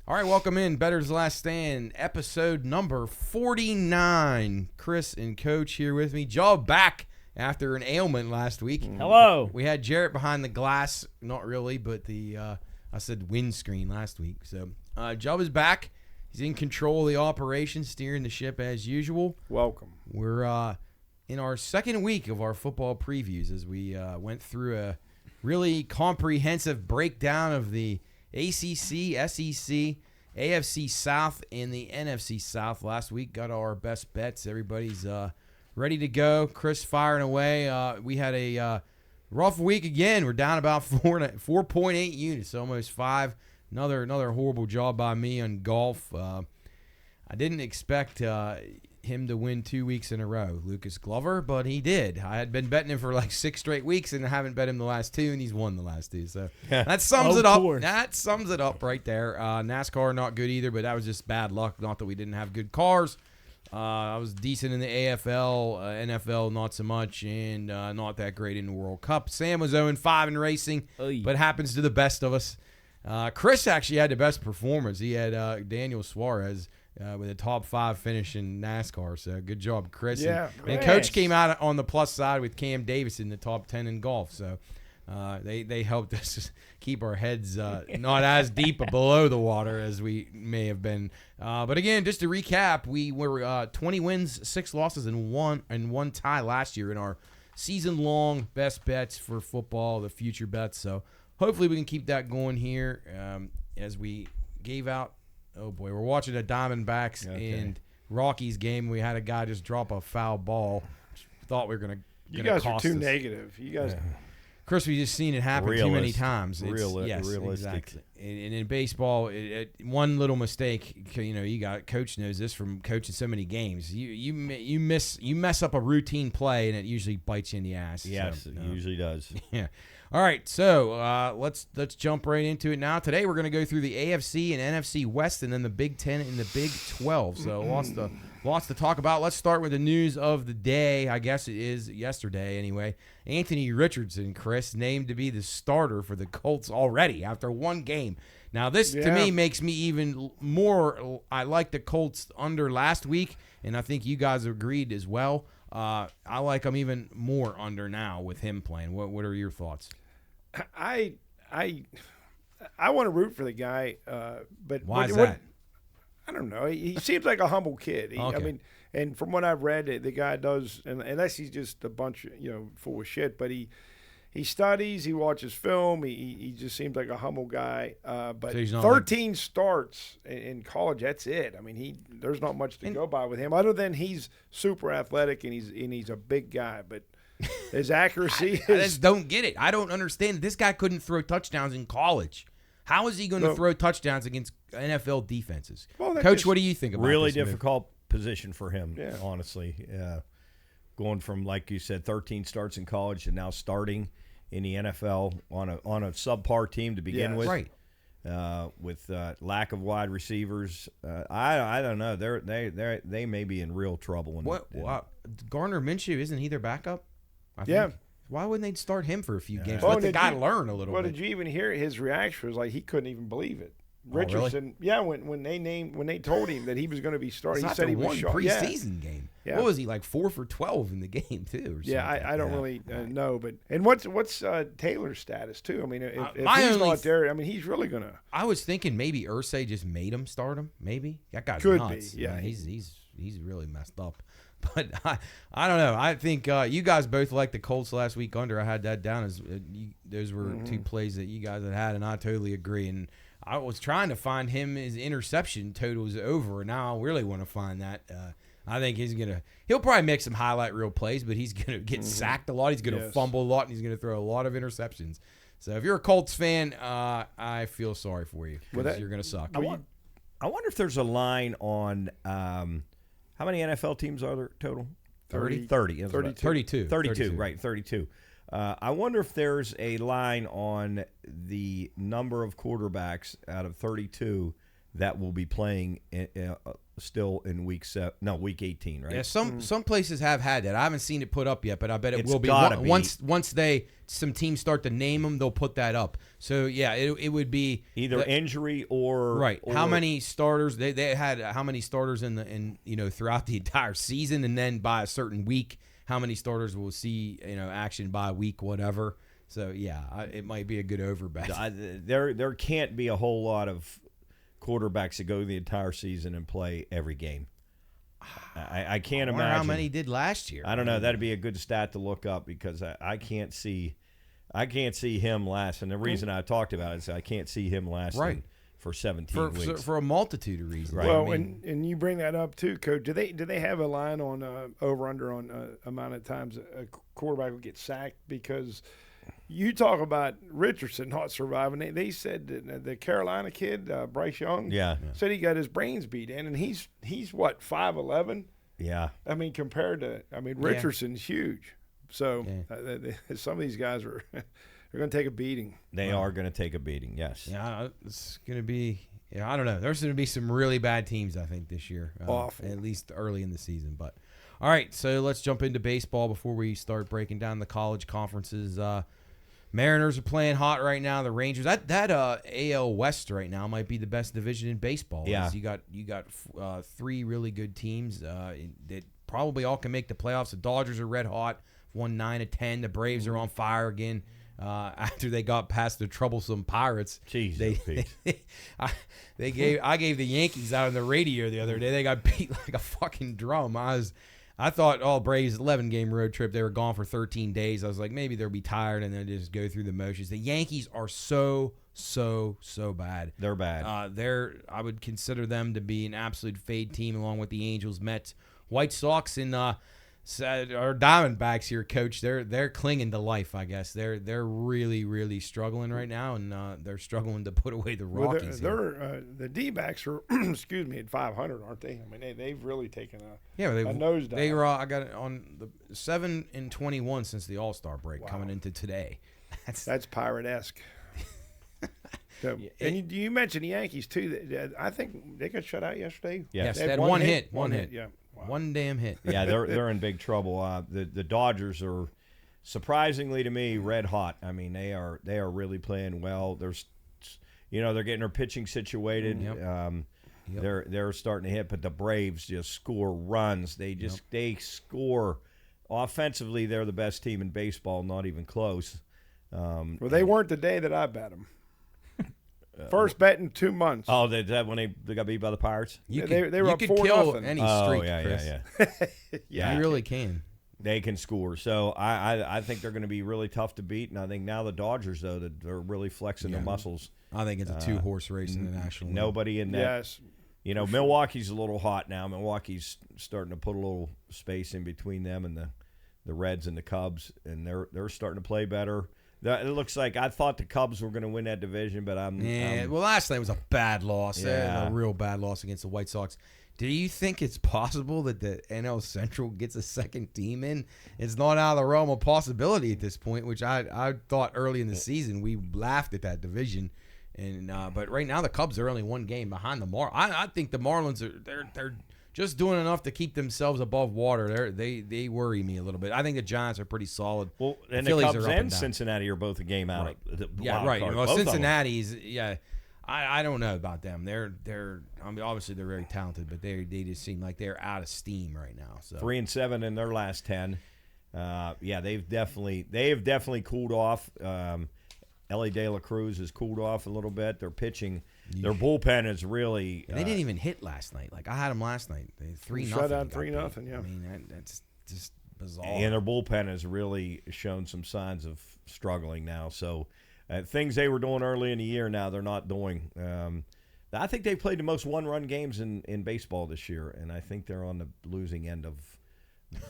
All right, welcome in. Bettor's Last Stand, episode number 49. Chris and Coach here with me. Joe back after an ailment last week. Hello. We had Jarrett behind the glass. Not really, but I said windscreen last week. So Joe is back. He's in control of the operation, steering the ship as usual. Welcome. We're in our second week of our football previews as we went through a really comprehensive breakdown of the ACC, SEC, AFC South, and the NFC South. Last week, got our best bets. Everybody's ready to go. Chris firing away. We had a rough week again. We're down about 4.8 units, almost 5. Another horrible job by me on golf. I didn't expect him to win 2 weeks in a row, Lucas Glover, but he did. I had been betting him for like 6 straight weeks, and I haven't bet him the last 2, and he's won the last 2. So that sums it up. That sums it up right there. NASCAR not good either, but that was just bad luck. Not that we didn't have good cars. I was decent in the AFL, NFL not so much, and not that great in the World Cup. Sam was 0-5 in racing, but happens to the best of us. Chris actually had the best performance. He had Daniel Suarez with a top 5 finish in NASCAR. So good job, Chris. Yeah, and Coach came out on the plus side with Cam Davis in the top 10 in golf. So they helped us keep our heads not as deep below the water as we may have been. But again, just to recap, we were 20 wins, 6 losses, and one tie last year in our season-long best bets for football, the future bets. So hopefully we can keep that going here as we gave out. Oh, boy, we're watching the Diamondbacks and Rockies game. We had a guy just drop a foul ball. Thought we were going to You guys are too us. negative. You guys. Chris, we just seen it happen too many times. Realistic. Exactly. And in baseball, one little mistake, you got Coach knows this from coaching so many games. You mess up a routine play, and it usually bites you in the ass. Yes, so, it usually does. Yeah. All right, so let's jump right into it now. Today we're going to go through the AFC and NFC West, and then the Big 10 and the Big 12. So lots to talk about. Let's start with the news of the day. I guess it is yesterday anyway. Anthony Richardson, Chris, named to be the starter for the Colts already after one game. Now this to me makes me even more. I like the Colts under last week, and I think you guys agreed as well. I like him even more under now with him playing. What are your thoughts? I want to root for the guy, but why is that? I don't know. He seems like a humble kid. Okay. I mean, and from what I've read, the guy does, unless he's just a bunch of, full of shit, but he studies, he watches film, he just seems like a humble guy. But so 13 starts in college, that's it. I mean, there's not much to go by with him other than he's super athletic and he's a big guy, but his accuracy I just don't get it. I don't understand. This guy couldn't throw touchdowns in college. How is he going to throw touchdowns against NFL defenses? Well, Coach, what do you think about this? Really difficult position for him, honestly. Going from, like you said, 13 starts in college to now starting in the NFL on a subpar team to begin with. Right. With lack of wide receivers. I don't know. They may be in real trouble. Gardner Minshew, isn't he their backup? I think. Why wouldn't they start him for a few games? Let the guy learn a little bit. Well, did you even hear his reaction? It was like he couldn't even believe it. Richardson, when they told him that he was going to be starting, he said he was shocked. Preseason game. Yeah. What was he, like 4 for 12 in the game too? Or I don't really know, but what's Taylor's status too? I mean, if he's not there, I mean, he's really going to. I was thinking maybe Irsay just made him start him. Maybe that guy's could nuts. Be. Yeah, he's really messed up. But I don't know. I think you guys both liked the Colts last week under. I had that down as those were 2 plays that you guys had, and I totally agree. And I was trying to find him his interception totals over, and now I really want to find that. I think he'll probably make some highlight reel plays, but he's gonna get sacked a lot. He's gonna fumble a lot, and he's gonna throw a lot of interceptions. So if you're a Colts fan, I feel sorry for you because you're gonna suck. I wonder if there's a line on. How many NFL teams are there total? 30. 32. 32, right, 32. I wonder if there's a line on the number of quarterbacks out of 32 that will be playing still in week 18, right? Yeah, some places have had that. I haven't seen it put up yet, but I bet it will be. Once some teams start to name them, they'll put that up. So yeah, it would be either injury or right. Or, how many starters they had? How many starters throughout the entire season, and then by a certain week, how many starters will see action by week whatever. So yeah, it might be a good over bet. There can't be a whole lot of quarterbacks that go the entire season and play every game. I can't imagine how many did last year. I don't know. That'd be a good stat to look up because I can't see him last. And the reason I talked about it is I can't see him lasting for 17 weeks for a multitude of reasons. Right. Well, and you bring that up too, Coach. Do they have a line on over under on amount of times a quarterback will get sacked? Because you talk about Richardson not surviving. They said that the Carolina kid, Bryce Young, said he got his brains beat in, and he's what, 5'11"? Yeah. I mean, compared to Richardson's huge. So some of these guys are they're going to take a beating. They are going to take a beating. Yes. Yeah, it's going to be. Yeah, I don't know. There's going to be some really bad teams, I think, this year. Awful. At least early in the season, but. All right, so let's jump into baseball before we start breaking down the college conferences. Mariners are playing hot right now. The Rangers, that AL West right now might be the best division in baseball. Yeah, you got three really good teams that probably all can make the playoffs. The Dodgers are red hot, won 9 of 10. The Braves are on fire again after they got past the troublesome Pirates. Jeez, I gave the Yankees out on the radio the other day. They got beat like a fucking drum. I thought, Braves 11-game road trip. They were gone for 13 days. I was like, maybe they'll be tired and then just go through the motions. The Yankees are so bad. They're bad. I would consider them to be an absolute fade team along with the Angels, Mets, White Sox, and our Diamondbacks here, Coach. They're clinging to life, I guess. They're really struggling right now, and they're struggling to put away the Rockies. The D-backs are, at 500, aren't they? I mean, they've really taken a nosedive. They were. I got it on the 7-21 since the All-Star break coming into today. That's Pirate-esque. So, and you mentioned the Yankees too. I think they got shut out yesterday. Yes, they had one hit. Yeah. Wow. One damn hit. Yeah, they're in big trouble. The Dodgers are surprisingly to me red hot. I mean, they are really playing well. They're getting their pitching situated. They're starting to hit, but the Braves just score runs. They score offensively. They're the best team in baseball, not even close. Well, they weren't the day that I bet them. First bet in 2 months. Oh, that when they got beat by the Pirates? They were up 4-0. Kill any streak, Chris. Yeah. You really can. They can score. So I think they're going to be really tough to beat. And I think now the Dodgers, though, they're really flexing their muscles. I think it's a two-horse race in the National League. Nobody in that. Yes. Milwaukee's a little hot now. Milwaukee's starting to put a little space in between them and the Reds and the Cubs, and they're starting to play better. It looks like I thought the Cubs were going to win that division, but well, last night was a bad loss. Yeah. A real bad loss against the White Sox. Do you think it's possible that the NL Central gets a second team in? It's not out of the realm of possibility at this point, which I thought early in the season we laughed at that division. And but right now the Cubs are only one game behind the Marlins. I think the Marlins they're just doing enough to keep themselves above water. They worry me a little bit. I think the Giants are pretty solid. Well, and the Cubs and Cincinnati are both a game out. Right. Of the right. Card, Well, Cincinnati's I don't know about them. They're I mean, obviously they're very talented, but they just seem like they're out of steam right now. So 3-7 in their last 10. They've definitely cooled off. Ellie De La Cruz has cooled off a little bit. Their pitching, their bullpen is really. They didn't even hit last night. Like I had them last night. 3-0. Shut out 3-0. Yeah. I mean that's just bizarre. And their bullpen has really shown some signs of struggling now. So things they were doing early in the year now they're not doing. I think they played the most one-run games in baseball this year, and I think they're on the losing end of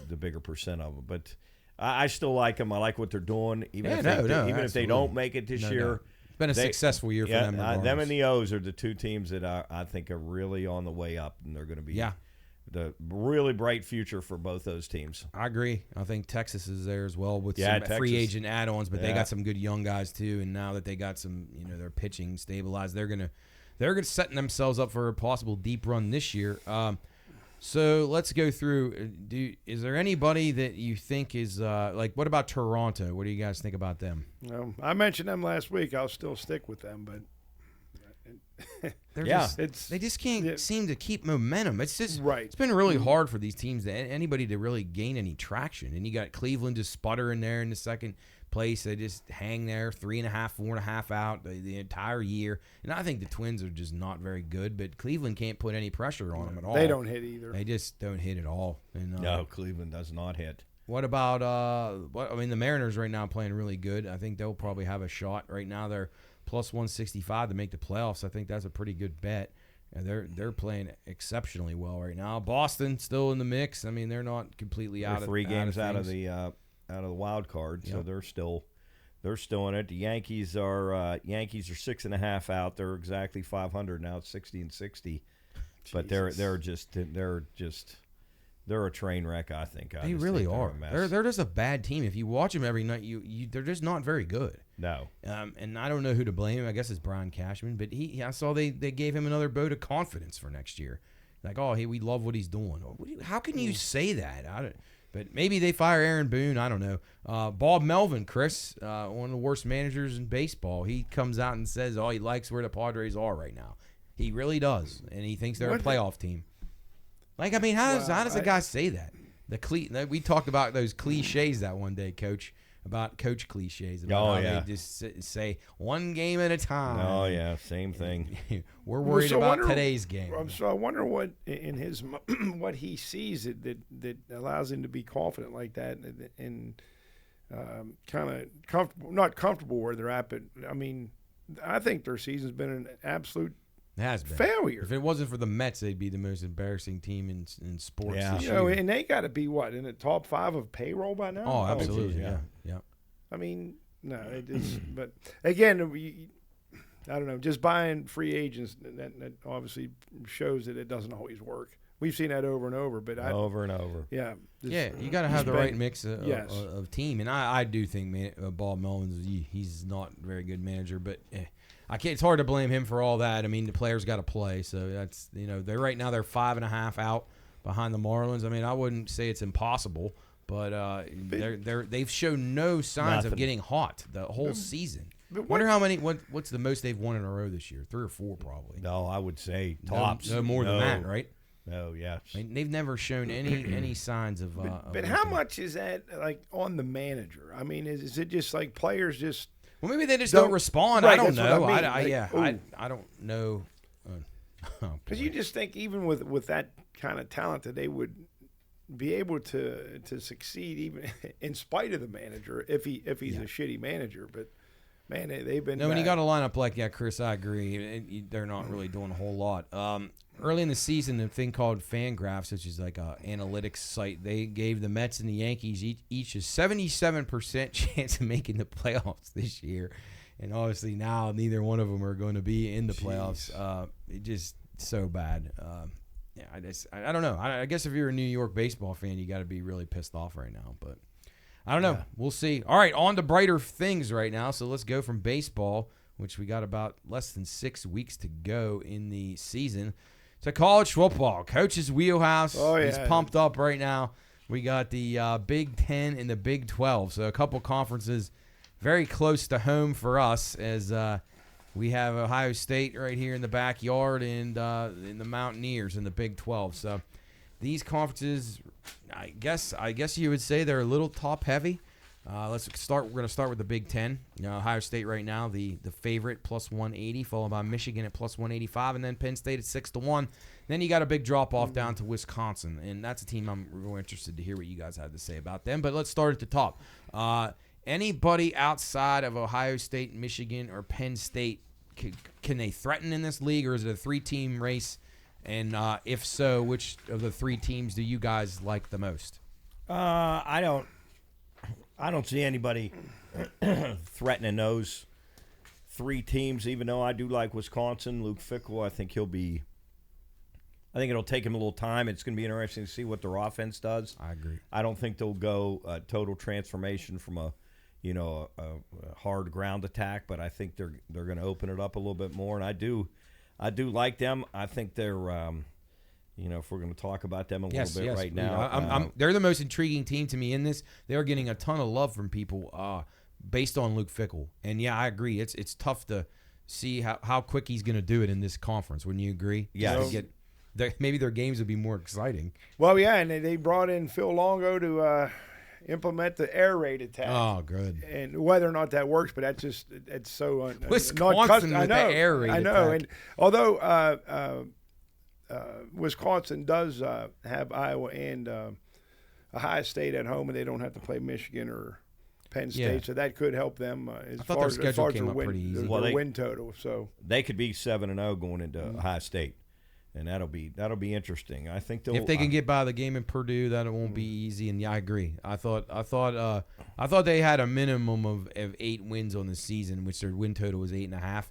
the bigger percent of them. But I still like them. I like what they're doing, even if they don't make it this year. No. It's been a successful year for them. Them and the O's are the two teams that I think are really on the way up, and they're going to be the really bright future for both those teams. I agree. I think Texas is there as well with some free agent add-ons, but they got some good young guys too. And now that they got some, their pitching stabilized, they're they're setting themselves up for a possible deep run this year. So let's go through. Is there anybody that you think is like? What about Toronto? What do you guys think about them? I mentioned them last week. I'll still stick with them, but they just can't seem to keep momentum. It's just right. It's been really hard for these teams, anybody to really gain any traction. And you got Cleveland just sputtering there in the second place. They just hang there 3.5, 4.5 out the entire year. And I think the Twins are just not very good, but Cleveland can't put any pressure on them at all. They don't hit either. They just don't hit at all. And, no, Cleveland does not hit. What about the Mariners right now playing really good. I think they'll probably have a shot right now. They're plus 165 to make the playoffs. I think that's a pretty good bet. And they're playing exceptionally well right now. Boston still in the mix. I mean, they're not completely out of 3 games out of the wild card, so they're still in it. The Yankees are 6.5 out. They're exactly 500 now. It's 60-60, but they're a train wreck. I think they really are. They're just a bad team. If you watch them every night, they're just not very good. No. And I don't know who to blame. I guess it's Brian Cashman, but I saw they gave him another vote of confidence for next year. Like, oh, hey, we love what he's doing. How can you say that? But maybe they fire Aaron Boone. I don't know. Bob Melvin, Chris, one of the worst managers in baseball. He comes out and says, he likes where the Padres are right now. He really does, and he thinks they're a playoff team. Like, I mean, how does a guy say that? We talked about those cliches that one day, Coach, about coach cliches. About how they just say one game at a time. Oh, yeah, same thing. We're worried about today's game. So I wonder what in his what he sees that allows him to be confident like that and kind of not comfortable where they're at. But, I mean, I think their season's been an absolute failure. If it wasn't for the Mets, they'd be the most embarrassing team in sports. Yeah, and they got to be in the top 5 of payroll by now. Oh, absolutely, yeah. I mean, no, it is. But again, I don't know. Just buying free agents that obviously shows that it doesn't always work. We've seen that over and over. But over and over. Yeah. You got to have the right mix of team, and I do think Bob Melvin's he's not a very good manager, but. It's hard to blame him for all that. I mean, the players got to play, so that's they're right now they're 5.5 out behind the Marlins. I mean, I wouldn't say it's impossible, but they've shown no signs of getting hot the whole season. Wonder how many. What's the most they've won in a row this year? 3 or 4 probably. No, I would say tops. No more than that, right? No, yes. I mean, they've never shown any signs of. But how much is that like on the manager? I mean, is it just like players just? Well, maybe they just don't respond. Right, I don't know. I don't know. Because you just think even with that kind of talent that they would be able to succeed even in spite of the manager if he's a shitty manager. But man, they've been. No, when you got a lineup like that, Chris, I agree. They're not really doing a whole lot. Early in the season, a thing called Fangraphs, which is like an analytics site, they gave the Mets and the Yankees each a 77% chance of making the playoffs this year. And obviously now neither one of them are going to be in the playoffs. It's just so bad. I don't know. I guess if you're a New York baseball fan, you got to be really pissed off right now. But I don't know. Yeah. We'll see. All right, on to brighter things right now. So let's go from baseball, which we got about less than 6 weeks to go in the season, to college football. Coach's wheelhouse is pumped up right now. We got the Big Ten and the Big 12. So a couple conferences very close to home for us, as we have Ohio State right here in the backyard and in the Mountaineers in the Big 12. So these conferences, I guess you would say they're a little top heavy. Let's start. We're going to start with the Big Ten. Ohio State right now, the favorite, plus 180, followed by Michigan at plus 185, and then Penn State at 6-1. Then you got a big drop off down to Wisconsin, and that's a team I'm really interested to hear what you guys have to say about them. But let's start at the top. Anybody outside of Ohio State, Michigan, or Penn State, can they threaten in this league, or is it a 3-team race? And if so, which of the 3 teams do you guys like the most? I don't see anybody threatening those 3 teams, even though I do like Wisconsin. Luke Fickell, I think it'll take him a little time. It's going to be interesting to see what their offense does. I agree. I don't think they'll go total transformation from a hard ground attack, but I think they're going to open it up a little bit more. And I do I do like them. I think they're, if we're going to talk about them a little bit right now. They're the most intriguing team to me in this. They're getting a ton of love from people based on Luke Fickell. And, yeah, I agree. It's tough to see how quick he's going to do it in this conference. Wouldn't you agree? Yeah. Maybe their games would be more exciting. Well, yeah, and they brought in Phil Longo to implement the air raid attack. Oh, good. And whether or not that works, but it's so Wisconsin with the air raid I know. attack. And although Wisconsin does have Iowa and Ohio State at home, and they don't have to play Michigan or Penn State, so that could help them as far as their win total. So they could be 7-0 going into Ohio State. And that'll be interesting. I think if they can get by the game in Purdue, that it won't be easy. And yeah, I agree. I thought they had a minimum of 8 wins on the season, which their win total was 8.5.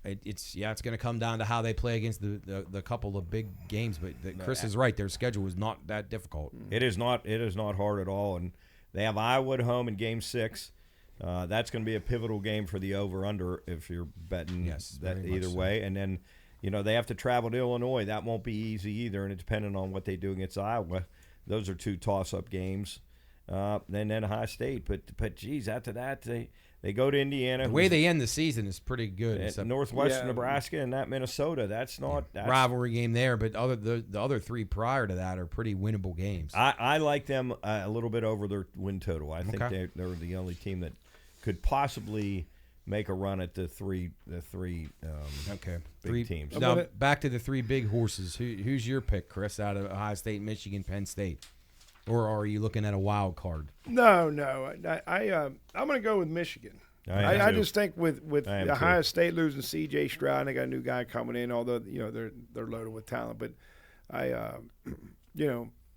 It's going to come down to how they play against the couple of big games. But Chris is right; their schedule is not that difficult. It is not hard at all. And they have Iowa at home in Game 6. That's going to be a pivotal game for the over/under if you're betting that either way. And then. They have to travel to Illinois. That won't be easy either, and it's depending on what they do against Iowa. Those are 2 toss-up games. And then Ohio State. But geez, after that, they go to Indiana. The way they end the season is pretty good. Northwestern Nebraska and that Minnesota. That's rivalry game there, but the other 3 prior to that are pretty winnable games. I like them a little bit over their win total. I think they're the only team that could possibly make a run at the three big teams. Now back to the 3 big horses. Who's your pick, Chris, out of Ohio State, Michigan, Penn State, or are you looking at a wild card? No. I'm going to go with Michigan. I just think with Ohio State losing C.J. Stroud, and they got a new guy coming in. Although they're loaded with talent, but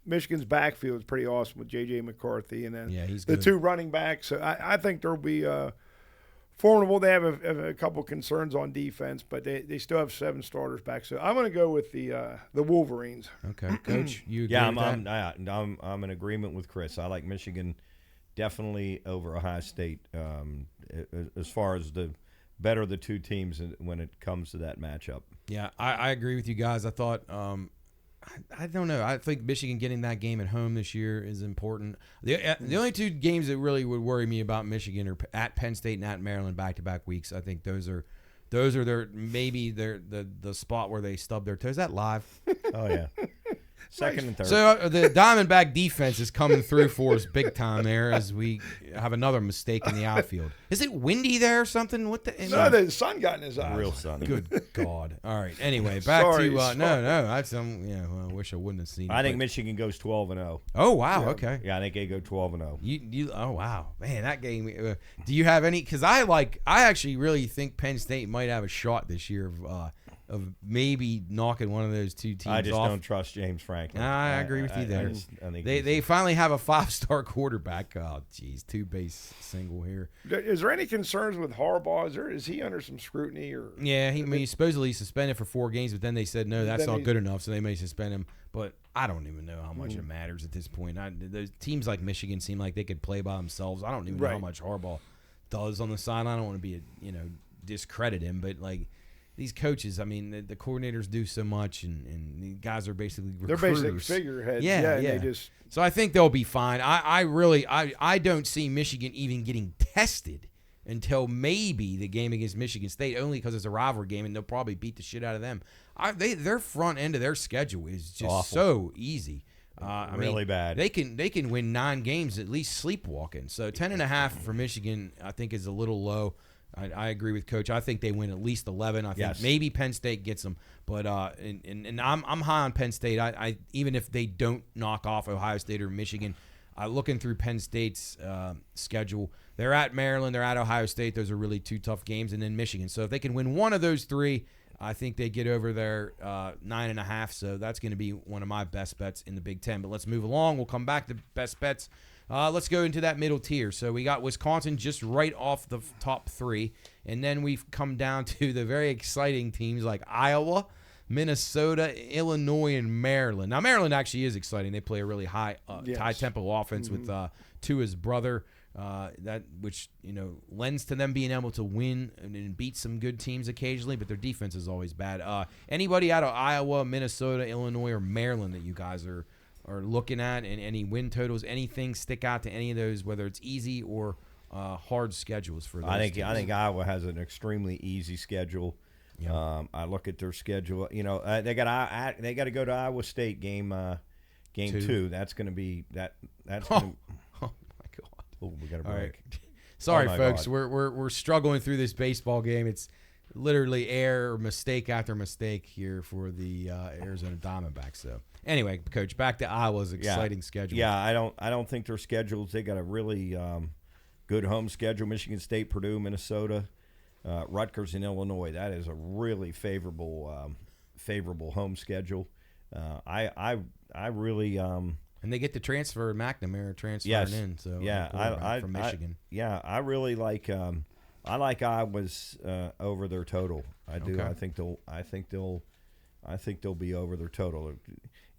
Michigan's backfield is pretty awesome with J.J. McCarthy, and then he's the good. 2 running backs. So I think there'll be. Formidable. They have a couple concerns on defense, but they still have 7 starters back. So I'm going to go with the Wolverines. Okay, Coach, you agree with that? I'm in agreement with Chris. I like Michigan definitely over Ohio State as far as the better of the 2 teams when it comes to that matchup. Yeah, I agree with you guys. I thought I don't know. I think Michigan getting that game at home this year is important. The only 2 games that really would worry me about Michigan are at Penn State and at Maryland back-to-back weeks. I think those are the spot where they stub their toes. Is that live? Oh yeah. Second and third. So the Diamondback defense is coming through for us big time there as we have another mistake in the outfield. Is it windy there or something? What the? No, the sun got in his eyes. Real sun. Good God. All right. Anyway, back to no. That's I wish I wouldn't have seen it. I think Michigan goes 12-0. Oh wow. Yeah. Okay. Yeah, I think they go 12-0. You. Oh wow, man, that game. Do you have any? Because I actually really think Penn State might have a shot this year of maybe knocking one of those 2 teams off. I just don't trust James Franklin. I agree with you there. They finally have a 5-star quarterback. Oh, geez, 2-base single here. Is there any concerns with Harbaugh? Is he under some scrutiny? Yeah, he's supposedly suspended for 4 games, but then they said, no, that's not good enough, so they may suspend him. But I don't even know how much it matters at this point. Those teams like Michigan seem like they could play by themselves. I don't even know how much Harbaugh does on the sideline. I don't want to be discredit him, but these coaches, I mean, the coordinators do so much, and the guys are basically recruiters. They're basically figureheads. Yeah. So I think they'll be fine. I don't see Michigan even getting tested until maybe the game against Michigan State, only because it's a rivalry game, and they'll probably beat the shit out of them. Their front end of their schedule is just awful. So easy. Really bad. They can win 9 games at least sleepwalking. So 10.5 for Michigan, I think, is a little low. I agree with Coach. I think they win at least 11. I think maybe Penn State gets them, but and I'm high on Penn State. I even if they don't knock off Ohio State or Michigan, looking through Penn State's schedule, they're at Maryland, they're at Ohio State. Those are really 2 tough games, and then Michigan. So if they can win one of those 3, I think they get over their 9.5. So that's going to be one of my best bets in the Big Ten. But let's move along. We'll come back to best bets. Let's go into that middle tier. So we got Wisconsin just right off the top 3, and then we've come down to the very exciting teams like Iowa, Minnesota, Illinois, and Maryland. Now Maryland actually is exciting. They play a really high tempo offense with Tua's brother that which lends to them being able to win and beat some good teams occasionally, but their defense is always bad. Anybody out of Iowa, Minnesota, Illinois, or Maryland that you guys are looking at, and any win totals, anything stick out to any of those, whether it's easy or hard schedules for those I teams? think Iowa has an extremely easy schedule. Yeah. I look at their schedule. They got to go to Iowa State game 2. That's going to be that. That's gonna, oh my God! Oh, we got a break. Right. Sorry, folks. God. We're struggling through this baseball game. It's literally mistake after mistake here for the Arizona Diamondbacks. So anyway, Coach, back to Iowa's exciting schedule. Yeah, I don't think their schedules. They got a really good home schedule: Michigan State, Purdue, Minnesota, Rutgers, and Illinois. That is a really favorable home schedule. I really. And they get the transfer, McNamara transferring in. So from Michigan. I really like. I like Iowa's over their total. I do. Okay. I think they'll be over their total.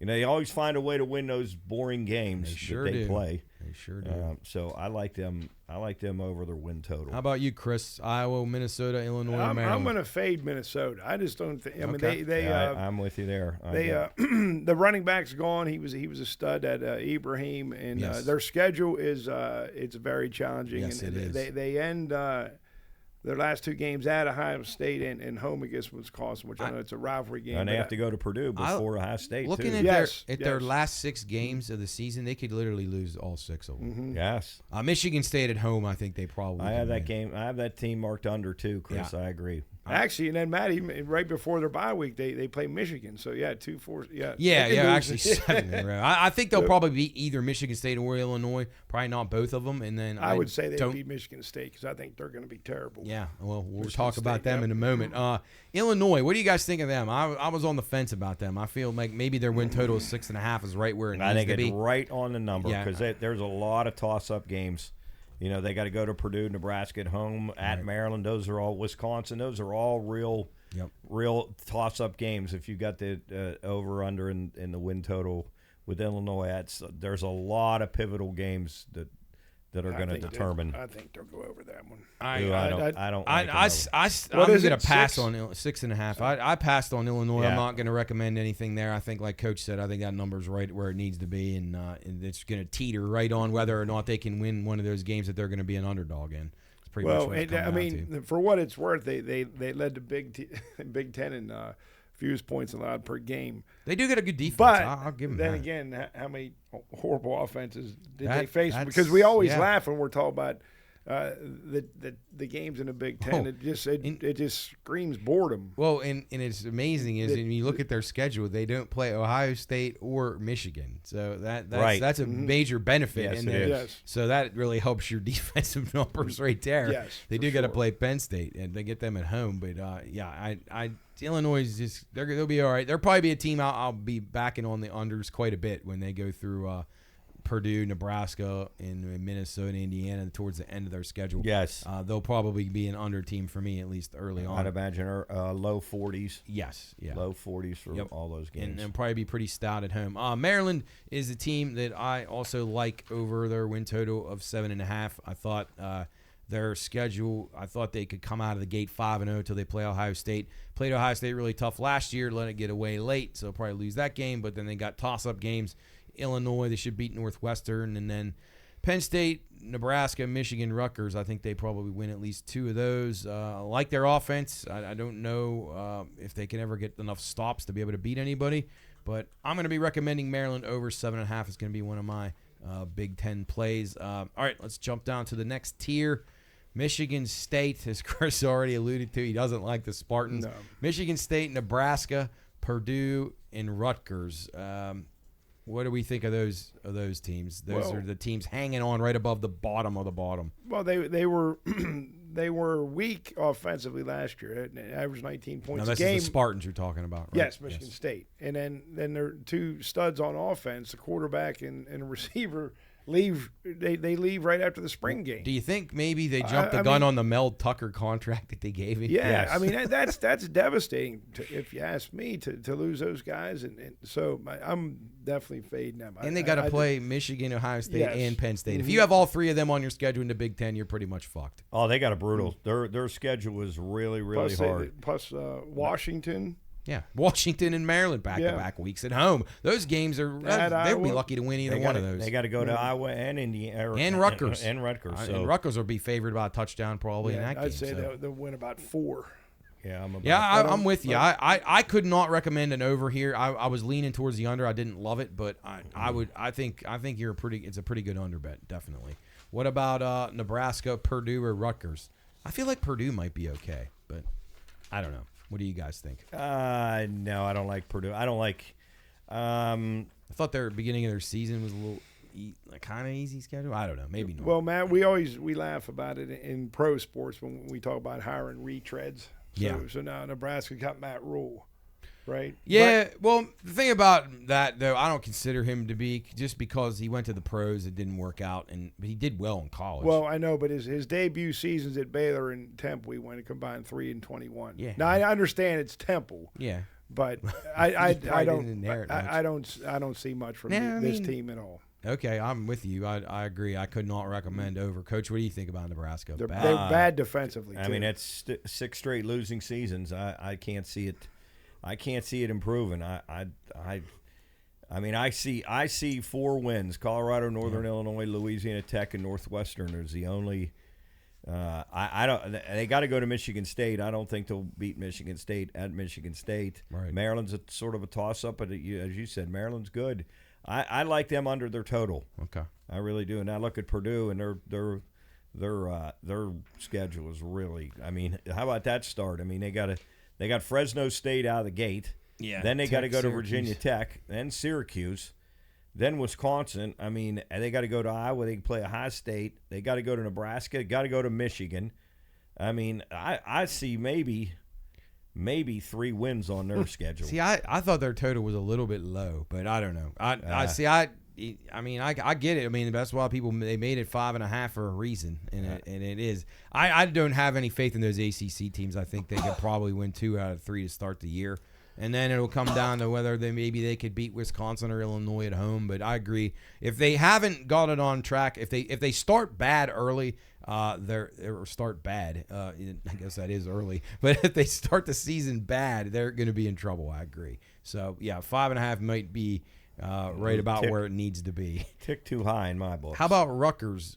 They always find a way to win those boring games that they play. They sure do. So I like them. I like them over their win total. How about you, Chris? Iowa, Minnesota, Illinois, Maryland. I'm going to fade Minnesota. I just don't think. I mean, I'm with you there. The running back's gone. He was a stud at Ibrahim, and their schedule is it's very challenging. Yes, and it is. They end their last 2 games at Ohio State and home against Wisconsin, which I know it's a rivalry game. And they have to go to Purdue before Ohio State. Looking too. at their last 6 games of the season, they could literally lose all 6 of them. Mm-hmm. Yes. Michigan State at home, I think they probably. I have that game. I have that team marked under too, Chris. Yeah. I agree. Actually, and then Matt, even right before their bye week, they play Michigan. So 2-4. Actually 7 in a row. I think they'll probably beat either Michigan State or Illinois. Probably not both of them. And then I would say they beat Michigan State because I think they're going to be terrible. Yeah, well, we'll talk about them in a moment. Illinois, what do you guys think of them? I was on the fence about them. I feel like maybe their win total of 6.5 is right where it needs to be. I think it's right on the number because there's a lot of toss-up games. They got to go to Purdue, Nebraska at home, at Maryland. Those are all Wisconsin. Those are all real toss-up games. If you got the over/under in the win total with Illinois, there's a lot of pivotal games that are going to determine. I think they'll go over that one. I'm going to pass on 6.5. I passed on Illinois. I'm not going to recommend anything there. I think, like Coach said, I think that number's right where it needs to be, and it's going to teeter right on whether or not they can win one of those games that they're going to be an underdog in. It's pretty much what it comes down to. For what it's worth, they led the Big Ten in fewest points allowed per game. They do get a good defense. But I'll give them then that. Again, how many horrible offenses did they face? Because we always laugh when we're talking about the games in the Big Ten. It just screams boredom. Well, and it's amazing is when you look at their schedule, they don't play Ohio State or Michigan, so that's a major benefit. Yes, in there. Yes. So that really helps your defensive numbers right there. Yes, they do got to play Penn State, and they get them at home. But Illinois is just they'll be all right. They'll probably be a team I'll be backing on the unders quite a bit when they go through Purdue, Nebraska, and Minnesota, Indiana towards the end of their schedule. Yes. They'll probably be an under team for me, at least early on. I'd imagine low 40s. Yes. Yeah. Low 40s for all those games. And probably be pretty stout at home. Maryland is a team that I also like over their win total of 7.5. I thought their schedule, I thought they could come out of the gate 5-0 until they play Ohio State. Played Ohio State really tough last year, let it get away late, so probably lose that game. But then they got toss-up games. Illinois, they should beat Northwestern. And then Penn State, Nebraska, Michigan, Rutgers, I think they probably win at least 2 of those. I like their offense. I don't know if they can ever get enough stops to be able to beat anybody. But I'm going to be recommending Maryland over 7.5. It's going to be one of my Big Ten plays. All right, let's jump down to the next tier. Michigan State, as Chris already alluded to, he doesn't like the Spartans. No. Michigan State, Nebraska, Purdue, and Rutgers. What do we think of those teams? Those are the teams hanging on right above the bottom of the bottom. Well, they were they were weak offensively last year. Averaged 19 points a game. This is the Spartans you're talking about, right? Yes, Michigan State. And then there are 2 studs on offense, the quarterback and receiver. They leave right after the spring game. Do you think maybe they jumped the gun on the Mel Tucker contract that they gave him? Yeah, Yes. I mean that's devastating if you ask me to lose those guys, and so I'm definitely fading them. And they got to play Michigan, Ohio State, Yes. and Penn State. If you have all three of them on your schedule in the Big Ten, you're pretty much fucked. Oh, they got a brutal. Their schedule is really hard. Plus Washington. Yeah, Washington and Maryland back-to-back weeks at home. Those games are they'll be lucky to win either one of those. They got to go to Iowa and Indiana and Rutgers. And Rutgers. And Rutgers will be favored by a touchdown probably in that game. I'd say they'll win about 4. Yeah, I'm with you. I could not recommend an over here. I was leaning towards the under. I didn't love it, but I think it's a pretty good under bet, definitely. What about Nebraska, Purdue, or Rutgers? I feel like Purdue might be okay, but I don't know. What do you guys think? No, I don't like Purdue. I don't like. I thought their beginning of their season was a little kind of easy schedule. I don't know. Maybe not. Well, Matt, we laugh about it in pro sports when we talk about hiring retreads. So now Nebraska got Matt Rule, right? Yeah. Well, the thing about that though, I don't consider him to be just because he went to the pros. It didn't work out, but he did well in college. Well, I know, but his debut seasons at Baylor and Temple, he went a combined 3-21. Yeah. Now I understand it's Temple. Yeah. But I don't see much from this team at all. Okay, I'm with you. I agree. I could not recommend over. Coach, what do you think about Nebraska? They're bad defensively, too. I mean, it's 6 straight losing seasons. I can't see it. I can't see it improving. I mean, I see 4 wins: Colorado, Northern Illinois, Louisiana Tech, and Northwestern is the only. I don't. They got to go to Michigan State. I don't think they'll beat Michigan State at Michigan State. Right. Maryland's a sort of a toss-up, but as you said, Maryland's good. I like them under their total. Okay. I really do. And I look at Purdue and their schedule is really. I mean, how about that start? I mean, they got Fresno State out of the gate. Yeah. Then they got to go to Syracuse. Virginia Tech, then Syracuse, then Wisconsin. I mean, they got to go to Iowa. They can play Ohio State. They got to go to Nebraska. Got to go to Michigan. I mean, I see maybe 3 wins on their schedule. See, I thought their total was a little bit low, but I don't know. I mean, I get it. I mean, that's why they made it 5.5 for a reason, and it is. I don't have any faith in those ACC teams. I think they could probably win 2 out of 3 to start the year, and then it'll come down to whether they could beat Wisconsin or Illinois at home. But I agree, if they haven't got it on track, if they start bad early. Start bad. I guess that is early, but if they start the season bad, they're going to be in trouble. I agree. So yeah, 5.5 might be right about where it needs to be. Tick too high in my book. How about Rutgers?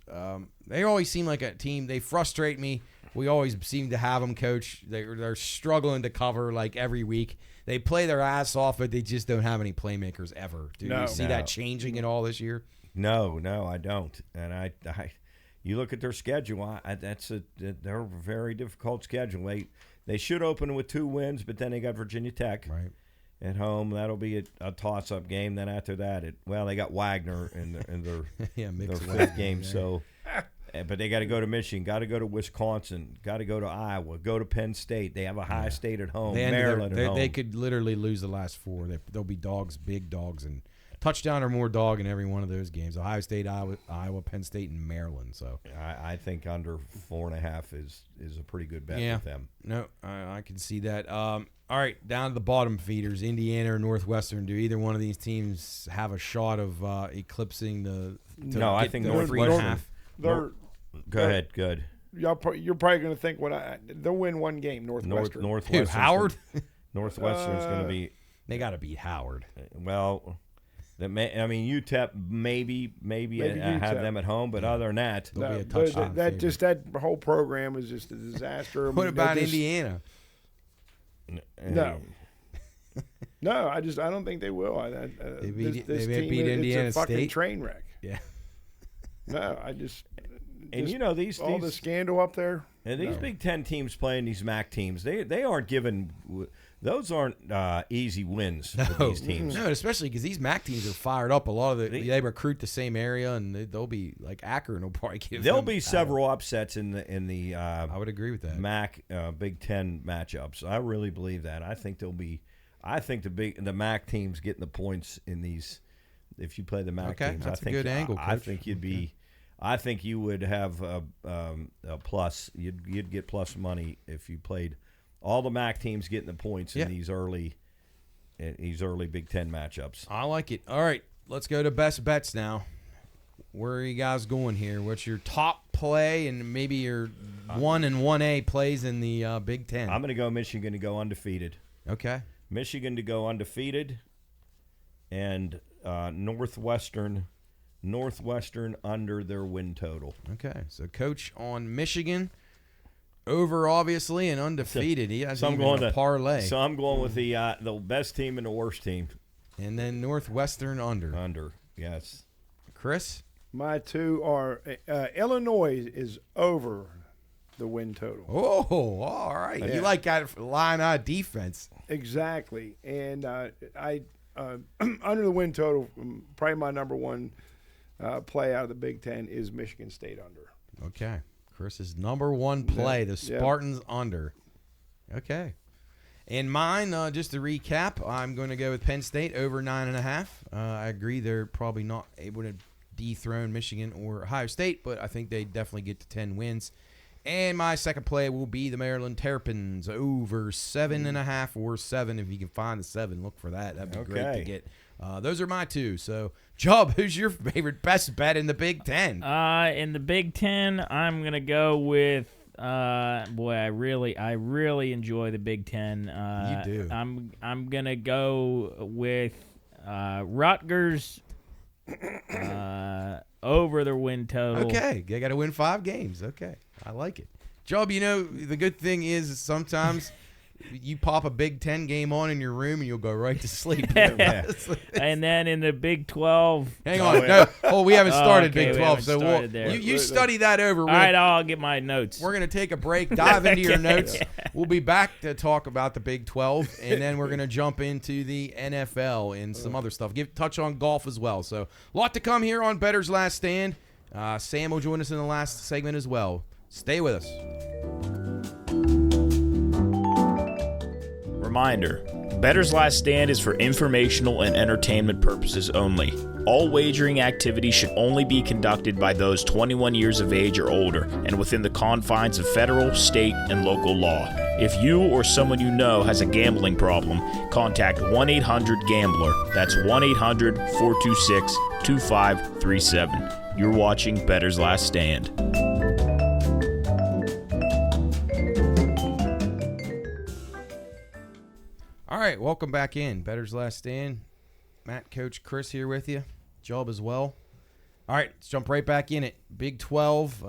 They always seem like a team. They frustrate me. We always seem to have them, Coach. They're struggling to cover like every week. They play their ass off, but they just don't have any playmakers ever. Do you see that changing at all this year? No, I don't. And I you look at their schedule. They're a very difficult schedule. They should open with 2 wins, but then they got Virginia Tech at home. That'll be a toss-up game. Then after that, they got Wagner in their their 5th game. So, but they got to go to Michigan, got to go to Wisconsin, got to go to Iowa, go to Penn State. They have Ohio State at home, Maryland at home. They could literally lose the last 4. They'll be dogs, big dogs, and touchdown or more dog in every one of those games. Ohio State, Iowa, Penn State, and Maryland. So I think under 4.5 is a pretty good bet with them. No, I can see that. All right, down to the bottom feeders, Indiana or Northwestern. Do either one of these teams have a shot of eclipsing the? No, I think Northwestern. Go ahead. Good. You're probably going to think they'll win 1 game. Northwestern. Who, Howard? Northwestern's going to be. They got to beat Howard. Well. UTEP maybe have them at home, but other than that, they'll be a touchdown. That whole program is just a disaster. What about Indiana? No, I don't think they will. They beat Indiana State. It's a fucking train wreck. Yeah. No, I just these all the scandal up there. And these Big Ten teams playing these MAC teams, they aren't given. Those aren't easy wins for these teams. No, especially because these MAC teams are fired up. A lot of they recruit the same area, and they'll be like Akron will probably give. There'll be several upsets in the. I would agree with that. MAC Big Ten matchups. I really believe that. I think there'll be. I think the MAC teams getting the points in if you play the MAC teams. That's a good angle, Coach. I think you'd be. I think you would have a plus. You'd get plus money if you played all the MAC teams getting the points in these early Big Ten matchups. I like it. All right, let's go to best bets now. Where are you guys going here? What's your top play and maybe your 1 and 1A plays in the Big Ten? I'm going to go Michigan to go undefeated. Okay. Michigan to go undefeated, and Northwestern under their win total. Okay, so Coach on Michigan over obviously and undefeated. He has a parlay. So I'm going with the best team and the worst team. And then Northwestern under. Under, yes. Chris? My two are Illinois is over the win total. Oh, all right. Yeah. You like that line defense. Exactly. And I under the win total, probably my number one play out of the Big Ten is Michigan State under. Okay. Chris's number one play, the Spartans under. Okay. And mine, just to recap, I'm going to go with Penn State over 9.5. I agree they're probably not able to dethrone Michigan or Ohio State, but I think they definitely get to 10 wins. And my second play will be the Maryland Terrapins over 7.5 or 7. If you can find the 7, look for that. That'd be great to get. Those are my two. So, Job, who's your favorite best bet in the Big Ten? In the Big Ten, I'm gonna go with. I really enjoy the Big Ten. You do. I'm gonna go with Rutgers over their win total. Okay, they got to win 5 games. Okay, I like it. Job, the good thing is sometimes you pop a Big Ten game on in your room and you'll go right to sleep. And then in the Big 12. Hang on. No. We haven't started Big 12. So you study that over. All right, I'll get my notes. We're going to take a break, dive into your notes. We'll be back to talk about the Big 12, and then we're going to jump into the NFL and some other stuff. Touch on golf as well. So a lot to come here on Bettor's Last Stand. Sam will join us in the last segment as well. Stay with us. Reminder, Bettor's Last Stand is for informational and entertainment purposes only. All wagering activities should only be conducted by those 21 years of age or older and within the confines of federal, state, and local law. If you or someone you know has a gambling problem, contact 1-800-GAMBLER. That's 1-800-426-2537. You're watching Bettor's Last Stand. All right, welcome back in. Bettor's Last Stand. Matt, Coach Chris here with you. Job as well. All right, let's jump right back in it. Big 12.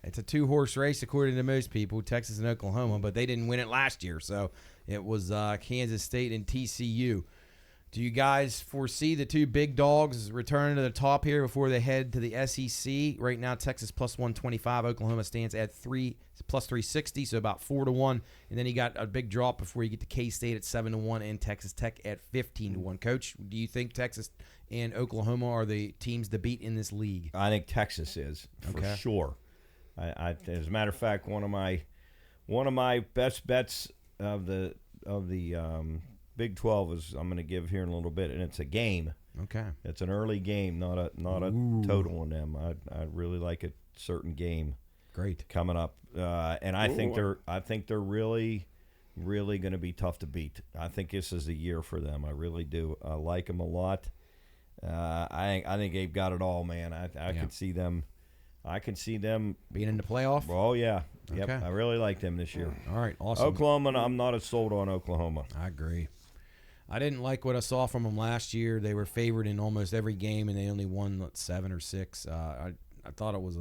It's a 2-horse race according to most people, Texas and Oklahoma, but they didn't win it last year, so it was Kansas State and TCU. Do you guys foresee the two big dogs returning to the top here before they head to the SEC? Right now, Texas plus 125. Oklahoma stands at plus 360, so about 4-1. And then you got a big drop before you get to K-State at 7-1 and Texas Tech at 15-1. Coach, do you think Texas and Oklahoma are the teams to beat in this league? I think Texas is for sure. As a matter of fact, one of my best bets of the Big 12 is I'm going to give here in a little bit, and it's a game. Okay. It's an early game, not a total on them. I really like a certain game. Great coming up, and I think they're really going to be tough to beat. I think this is the year for them. I really do. I like them a lot. I think they've got it all, man. I can see them. I can see them being in the playoff. Oh yeah, yep. I really like them this year. All right, awesome. Oklahoma, I'm not as sold on Oklahoma. I agree. I didn't like what I saw from them last year. They were favored in almost every game, and they only won 7 or 6. I thought it was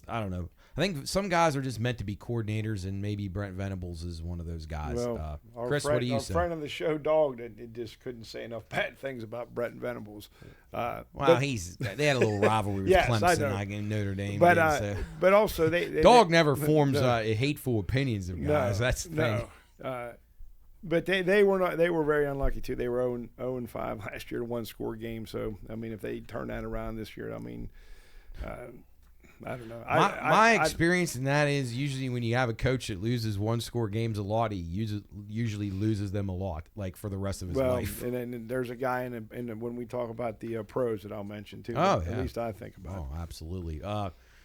I don't know. I think some guys are just meant to be coordinators, and maybe Brent Venables is one of those guys. Well, Chris, what do you say? Our friend of the show, Dog, that just couldn't say enough bad things about Brent Venables. They had a little rivalry with Clemson and Notre Dame. But also they Dog never forms hateful opinions of guys. That's the thing. But they were not. They were very unlucky too. They were 0-5 last year, 1-score game. So I mean, if they turn that around this year, I mean, I don't know. My experience in that is usually when you have a coach that loses one-score games a lot, he usually loses them a lot, like for the rest of his life. And then there's a guy when we talk about the pros that I'll mention too. Oh, At least I think about. Oh, absolutely.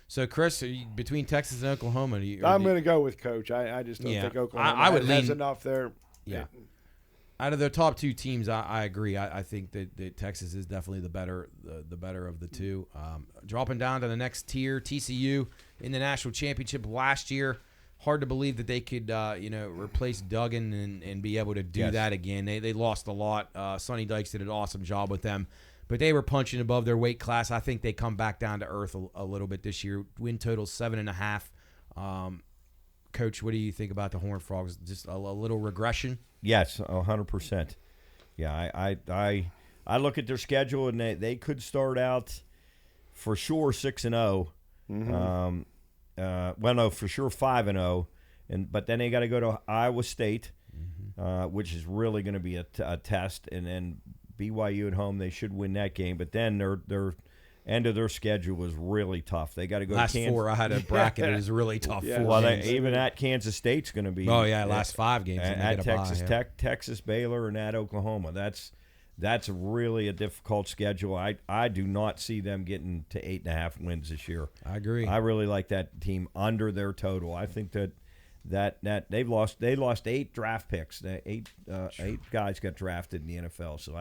So, Chris, between Texas and Oklahoma, I'm going to go with Coach. I just don't think Oklahoma has enough there. Yeah. Out of the top two teams, I agree. I think that Texas is definitely the better of the two. Dropping down to the next tier, TCU in the national championship last year. Hard to believe that they could replace Duggan and be able to do that again. They lost a lot. Sonny Dykes did an awesome job with them, but they were punching above their weight class. I think they come back down to earth a little bit this year. Win total 7.5. Coach, what do you think about the Horned Frogs? Just a little regression? Yes, 100%. Yeah, I look at their schedule, and they could start out for sure 6-0. Mm-hmm. Well, no, for sure 5-0, but then they got to go to Iowa State, which is really going to be a test, and then BYU at home. They should win that game, but then their end of their schedule was really tough. They got to go last to Kansas. Four. I had a bracket. It was really tough. Yeah. 4 Well, games. even at Kansas State's going to be. Oh yeah, last 5 games at Texas Tech, Texas Baylor, and at Oklahoma. That's really a difficult schedule. I do not see them getting to 8.5 wins this year. I agree. I really like that team under their total. I think that they lost 8 draft picks. 8 guys got drafted in the NFL. So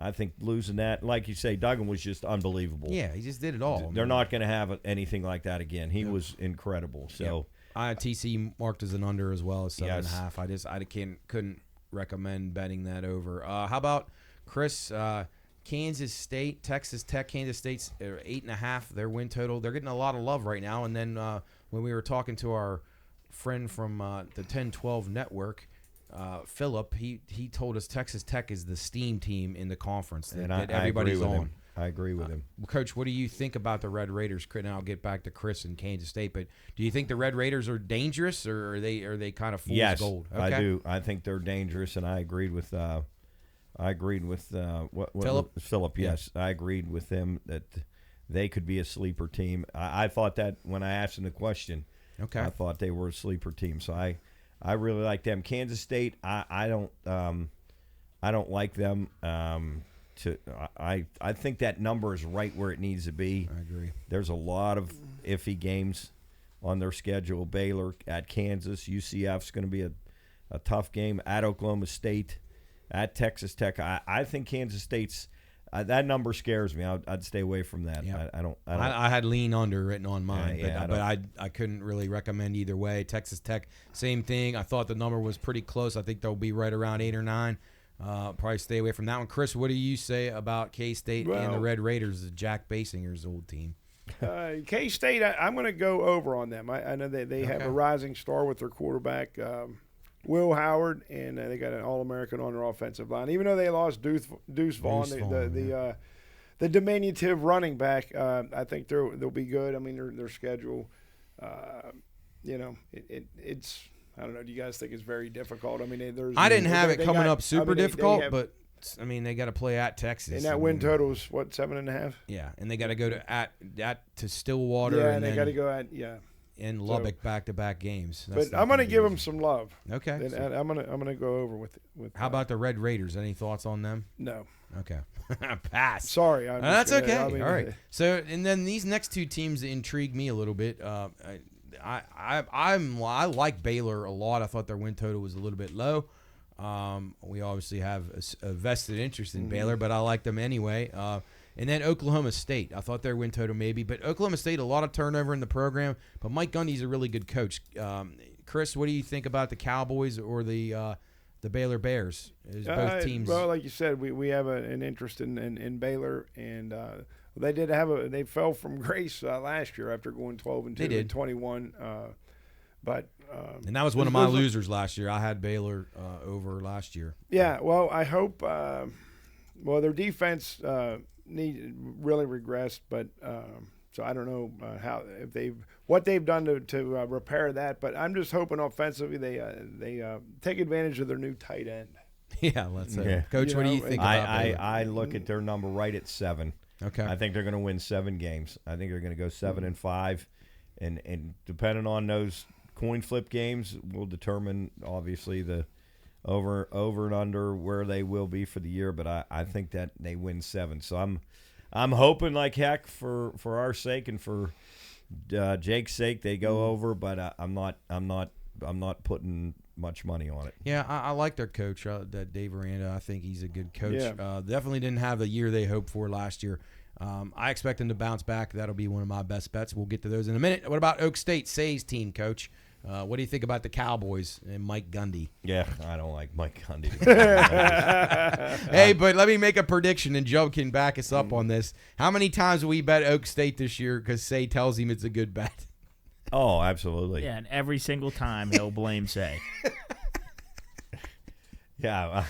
I think losing that, like you say, Duggan was just unbelievable. Yeah, he just did it all. They're not going to have anything like that again. He was incredible. So I had TC marked as an under as well as 7.5. I couldn't recommend betting that over. How about Chris? Kansas State, Texas Tech, Kansas State's 8.5. Their win total. They're getting a lot of love right now. And then when we were talking to our friend from the 10-12 network, Philip, he told us Texas Tech is the steam team in the conference that everybody's on. I agree with him. Coach, what do you think about the Red Raiders? And I'll get back to Chris in Kansas State, but do you think the Red Raiders are dangerous, or are they kind of fool's gold? Okay. I do. I think they're dangerous, and I agreed with Philip. Yes, I agreed with him that they could be a sleeper team. I thought that when I asked him the question. Okay. I thought they were a sleeper team, so I really like them. Kansas State, I don't like them. I think that number is right where it needs to be. I agree. There's a lot of iffy games on their schedule. Baylor at Kansas, UCF's going to be a tough game. At Oklahoma State, at Texas Tech. I think Kansas State's that number scares me. I'd stay away from that. Yeah. I don't. I had lean under written on mine, but I couldn't really recommend either way. Texas Tech, same thing. I thought the number was pretty close. I think they'll be right around 8 or 9. Probably stay away from that one. Chris, what do you say about K-State and the Red Raiders, Jack Basinger's old team? K-State, I'm going to go over on them. I know they have a rising star with their quarterback, Will Howard, and they got an All-American on their offensive line. Even though they lost Deuce Vaughn, the diminutive running back, I think they'll be good. I mean, their schedule, it's – I don't know. Do you guys think it's very difficult? I mean, I didn't have it coming up super difficult, but I mean, they got to play at Texas. And that win total is what, 7.5? Yeah, and they got to go to Stillwater. Yeah, and they got to go in Lubbock back-to-back games. But I'm going to give them some love. Okay. And I'm going to go over with. How about the Red Raiders? Any thoughts on them? No. Okay. Pass. Sorry. That's okay. All right. So, and then these next two teams intrigue me a little bit. I like Baylor a lot. I thought their win total was a little bit low. We obviously have a vested interest in Baylor, but I like them anyway. And then Oklahoma State. I thought their win total maybe, but Oklahoma State, a lot of turnover in the program. But Mike Gundy's a really good coach. Chris, what do you think about the Cowboys or the Baylor Bears? Both teams. Well, like you said, we have an interest in Baylor, and they fell from grace last year after going 12-2 and 21. And that was one of my losers last year. I had Baylor over last year. Yeah, well, I hope. Their defense really regressed, but so I don't know what they've done to repair that. But I'm just hoping offensively they take advantage of their new tight end. Yeah, let's say. Coach, what do you think about Baylor? I look at their number right at 7. Okay. I think they're going to win 7 games. I think they're going to go 7-5, and depending on those coin flip games will determine obviously the over and under where they will be for the year. But I think that they win 7. So I'm hoping like heck for our sake and for Jake's sake they go over. But I'm not putting much money on it. Yeah, I like their coach, that Dave Aranda. I think he's a good coach. Yeah. Definitely didn't have the year they hoped for last year. I expect him to bounce back. That'll be one of my best bets. We'll get to those in a minute. What about Oak State, Say's team, Coach? What do you think about the Cowboys and Mike Gundy? Yeah, I don't like Mike Gundy. Hey, but let me make a prediction, and Joe can back us up on this. How many times will we bet Oak State this year because Say tells him it's a good bet? Oh, absolutely. Yeah, and every single time he'll blame Say. Yeah,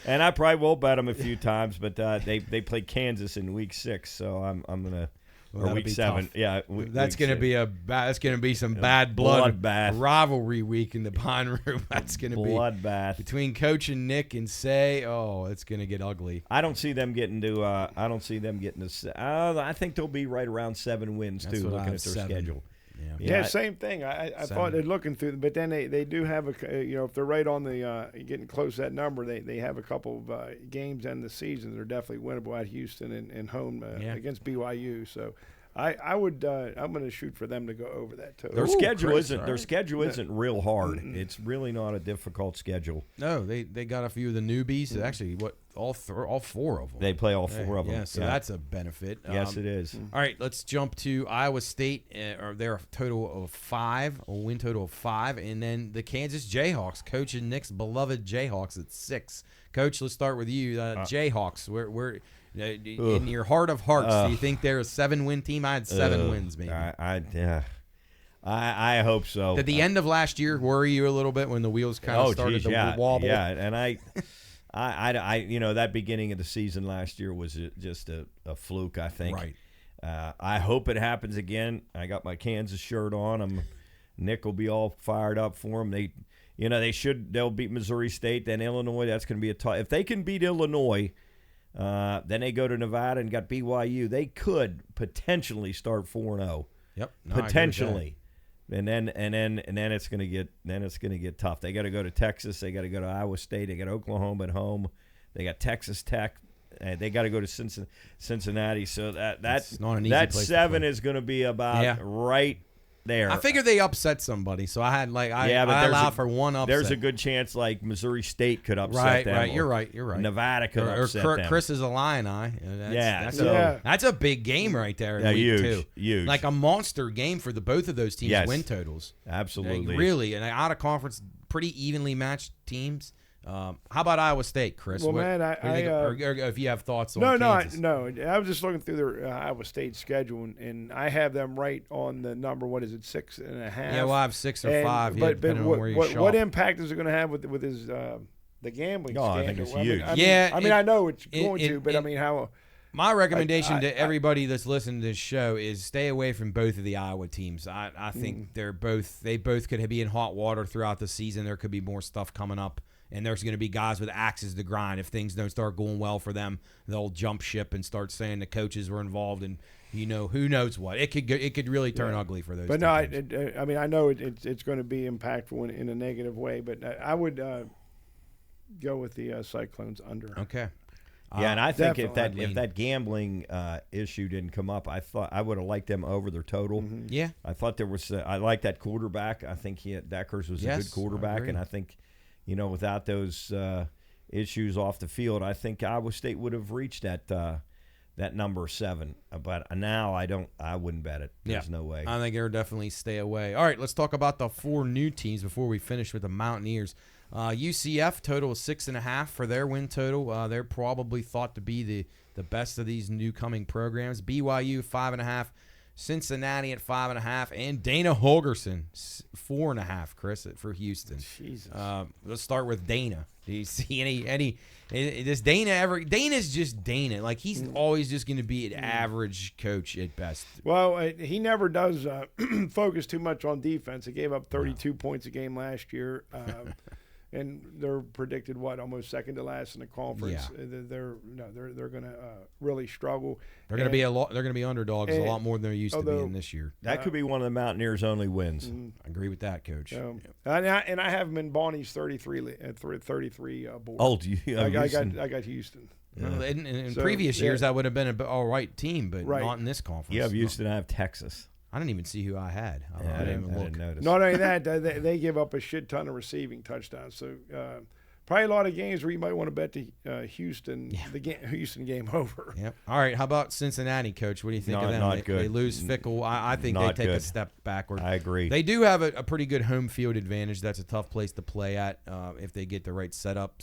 and I probably will bet them a few times, but they play Kansas in week 6, so I'm gonna or week 7. Tough. Yeah, That's gonna be some bad bloodbath rivalry week in the Pine Room. That's gonna be bloodbath between Coach and Nick and Say. Oh, it's gonna get ugly. I don't see them getting to. I think they'll be right around 7 wins too, looking at their schedule. Yeah, same thing. I thought they're looking through, but then they do have if they're right on the getting close to that number, they have a couple of games in the season that are definitely winnable at Houston and home against BYU. So I'm going to shoot for them to go over that too. Their schedule isn't real hard. It's really not a difficult schedule. No, they got a few of the newbies. Actually, all 4 of them. They play all 4 of them. Yeah, so that's a benefit. Yes, it is. All right, let's jump to Iowa State. They're a total of 5, a win total of 5, and then the Kansas Jayhawks. Coach and Nick's beloved Jayhawks at 6. Coach, let's start with you. Jayhawks. Where in your heart of hearts, do you think they're a 7-win team? I had 7 wins, maybe. I hope so. Did the end of last year worry you a little bit when the wheels kind of started to wobble? Yeah, and I that beginning of the season last year was just a fluke, I think. Right. I hope it happens again. I got my Kansas shirt on. Nick will be all fired up for them. They'll beat Missouri State, then Illinois. That's going to be a tough. If they can beat Illinois, then they go to Nevada and got BYU. They could potentially start 4-0. Yep. Potentially. And then it's going to get tough. They got to go to Texas. They got to go to Iowa State. They got Oklahoma at home. They got Texas Tech. They got to go to Cincinnati. So that's not an easy that place 7 is going to be about right there. I figured they upset somebody, so I had I allowed for one upset. There's a good chance like Missouri State could upset them. Right. You're right. Nevada could upset them. Chris is a Illini. That's a big game right there. In week 2. Huge. Like a monster game for the both of those teams' win totals. Absolutely. Really, and out of conference, pretty evenly matched teams. How about Iowa State, Chris? Well, man, or if you have thoughts on Kansas. No. I was just looking through their Iowa State schedule, and I have them right on the number. What is it, 6.5? Yeah, well, I have 6 or 5. But depending on where you shop. What impact is it going to have with his the gambling scandal? I think it's huge. I know it's going to, but how? My recommendation to everybody that's listening to this show is stay away from both of the Iowa teams. I think they both could be in hot water throughout the season. There could be more stuff coming up. And there's going to be guys with axes to grind. If things don't start going well for them, they'll jump ship and start saying the coaches were involved, and who knows what. It could really turn ugly for those. But no, I know it's going to be impactful in a negative way. But I would go with the Cyclones under. Okay. Yeah, and I think if that gambling issue didn't come up, I thought I would have liked them over their total. Mm-hmm. Yeah, I thought there was. I like that quarterback. I think Deckers was a good quarterback, and I think. Without those issues off the field, I think Iowa State would have reached that number 7. But now I wouldn't bet it. There's no way. I think they'll definitely stay away. All right, let's talk about the 4 new teams before we finish with the Mountaineers. UCF total is 6.5 for their win total. They're probably thought to be the best of these new coming programs. BYU 5.5. Cincinnati at 5.5, and Dana Holgerson 4.5. Chris for Houston. Jesus. Let's start with Dana. Do you see any? Does Dana ever? Dana's just Dana. Like he's always just going to be an average coach at best. Well, he never does focus too much on defense. He gave up 32 points a game last year. and they're predicted almost second to last in the conference. Yeah. They're going to really struggle. They're going to be They're going to be underdogs a lot more than they're used to being this year. That could be one of the Mountaineers' only wins. I agree with that, Coach. And I have them in Bonnie's 33 board. Oh, do you? I got Houston. Yeah. Well, in previous years, that would have been an all right team, but not in this conference. You have Houston. I have Texas. I didn't even see who I had. I didn't even look. Notice. Not only that, they give up a shit ton of receiving touchdowns. So probably a lot of games where you might want to bet the Houston Houston game over. Yep. All right. How about Cincinnati, Coach? What do you think of them? Not good. They lose Fickle. I think they take a step backward. I agree. They do have a pretty good home field advantage. That's a tough place to play at if they get the right setup.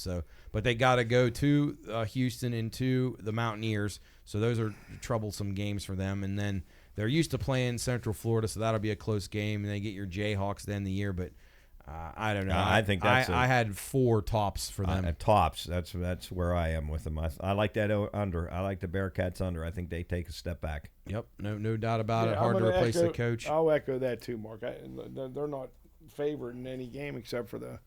But they got to go to Houston and to the Mountaineers. So those are troublesome games for them. And then they're used to playing Central Florida, so that'll be a close game. And they get your Jayhawks to end the year, but I don't know. I think I had 4 tops for them. Tops. That's where I am with them. I like that under. I like the Bearcats under. I think they take a step back. Yep, no doubt about it. Hard to replace the coach. I'll echo that too, Mark. They're not favored in any game except for the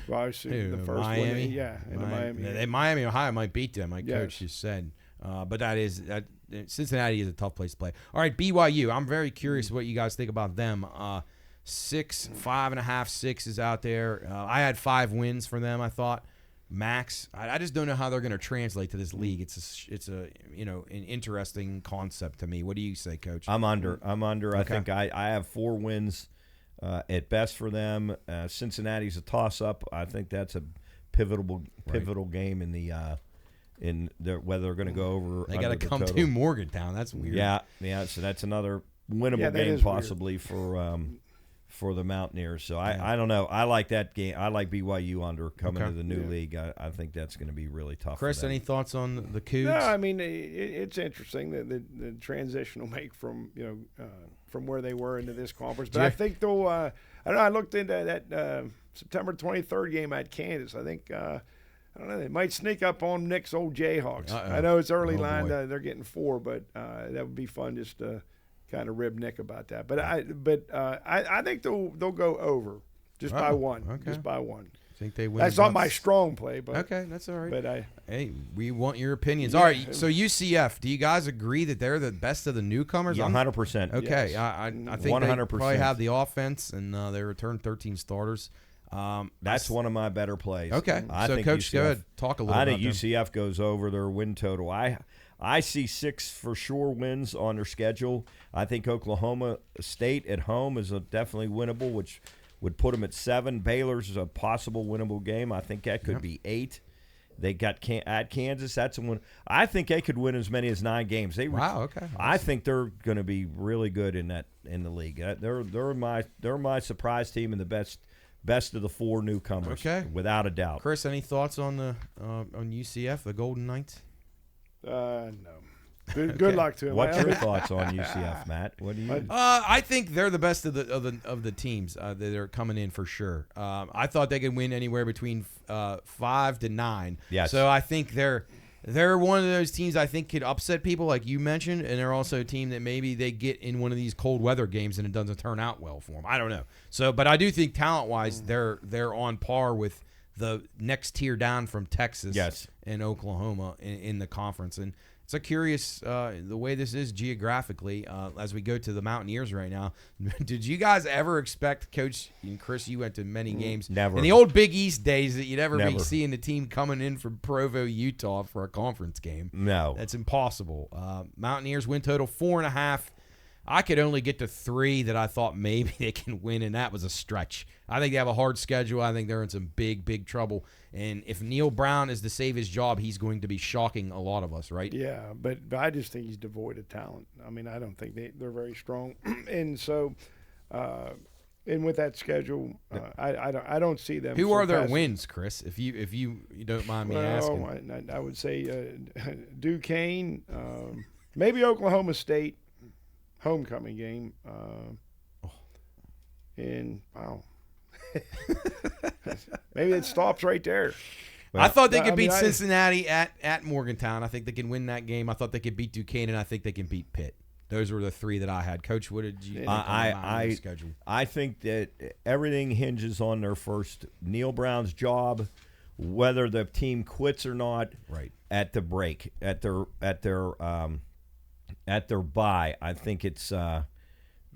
first Miami. one. Miami, Ohio might beat them. My coach just said. But Cincinnati is a tough place to play. All right, BYU. I'm very curious what you guys think about them. 5.5, 6 is out there. I had 5 wins for them. I thought max. I just don't know how they're going to translate to this league. It's an interesting concept to me. What do you say, Coach? I'm under. Okay. I think I have 4 wins at best for them. Cincinnati's a toss up. I think that's a pivotal game in the. Whether they're going to go over. They got to come to Morgantown. That's weird. Yeah. So that's another winnable game possibly for the Mountaineers. So I don't know. I like that game. I like BYU under coming to the new league. I think that's going to be really tough. Chris, any thoughts on the Cougs? No, I mean it's interesting the transition will make from from where they were into this conference. But I think they'll. I don't know. I looked into that September 23rd game at Kansas. I think. I don't know. They might sneak up on Nick's old Jayhawks. I know it's early line. They're getting 4, but that would be fun just to kind of rib Nick about that. But I think they'll go over just by 1. Okay. Just by 1. Think they win? That's not my strong play, but okay, that's all right. But hey, we want your opinions. All right, so UCF, do you guys agree that they're the best of the newcomers? 100%. Okay, yes. I think 100%. they probably have the offense, and they returned 13 starters. That's one of my better plays. Okay, so Coach, go ahead, talk a little. I think UCF goes over their win total. I see 6 for sure wins on their schedule. I think Oklahoma State at home is definitely winnable, which would put them at 7. Baylor's is a possible winnable game. I think that could be 8. They got at Kansas. That's one. I think they could win as many as 9 games. Okay. I think they're going to be really good in the league. They're my surprise team and the best of the 4 newcomers. Okay, without a doubt. Chris, any thoughts on on UCF, the Golden Knights? No. Good luck to him. What's your thoughts on UCF, Matt? What do you? I think they're the best of the teams that are coming in for sure. I thought they could win anywhere between 5 to 9. Yes. So I think they're one of those teams I think could upset people like you mentioned, and they're also a team that maybe they get in one of these cold weather games and it doesn't turn out well for them. I don't know. So, but I do think talent wise they're on par with the next tier down from Texas and Oklahoma in the conference. And it's a curious the way this is geographically as we go to the Mountaineers right now. Did you guys ever expect, Coach and Chris, you went to many games. Never. In the old Big East days that you'd ever be seeing the team coming in from Provo, Utah for a conference game. No. That's impossible. Mountaineers win total 4.5. I could only get to 3 that I thought maybe they can win, and that was a stretch. I think they have a hard schedule. I think they're in some big, big trouble. And if Neil Brown is to save his job, he's going to be shocking a lot of us, right? Yeah, but I just think he's devoid of talent. I mean, I don't think they're very strong. And so, and with that schedule, I don't see them. Who are their wins, Chris? If you don't mind me asking. I would say Duquesne, maybe Oklahoma State. Homecoming game, and wow, maybe it stops right there. Well, I thought they could beat Cincinnati at Morgantown. I think they can win that game. I thought they could beat Duquesne, and I think they can beat Pitt. Those were the three that I had. Coach, what did you think on the Mountaineers schedule? I think that everything hinges on their first. Neil Brown's job, whether the team quits or not. Right. At the break, at their bye, I think it's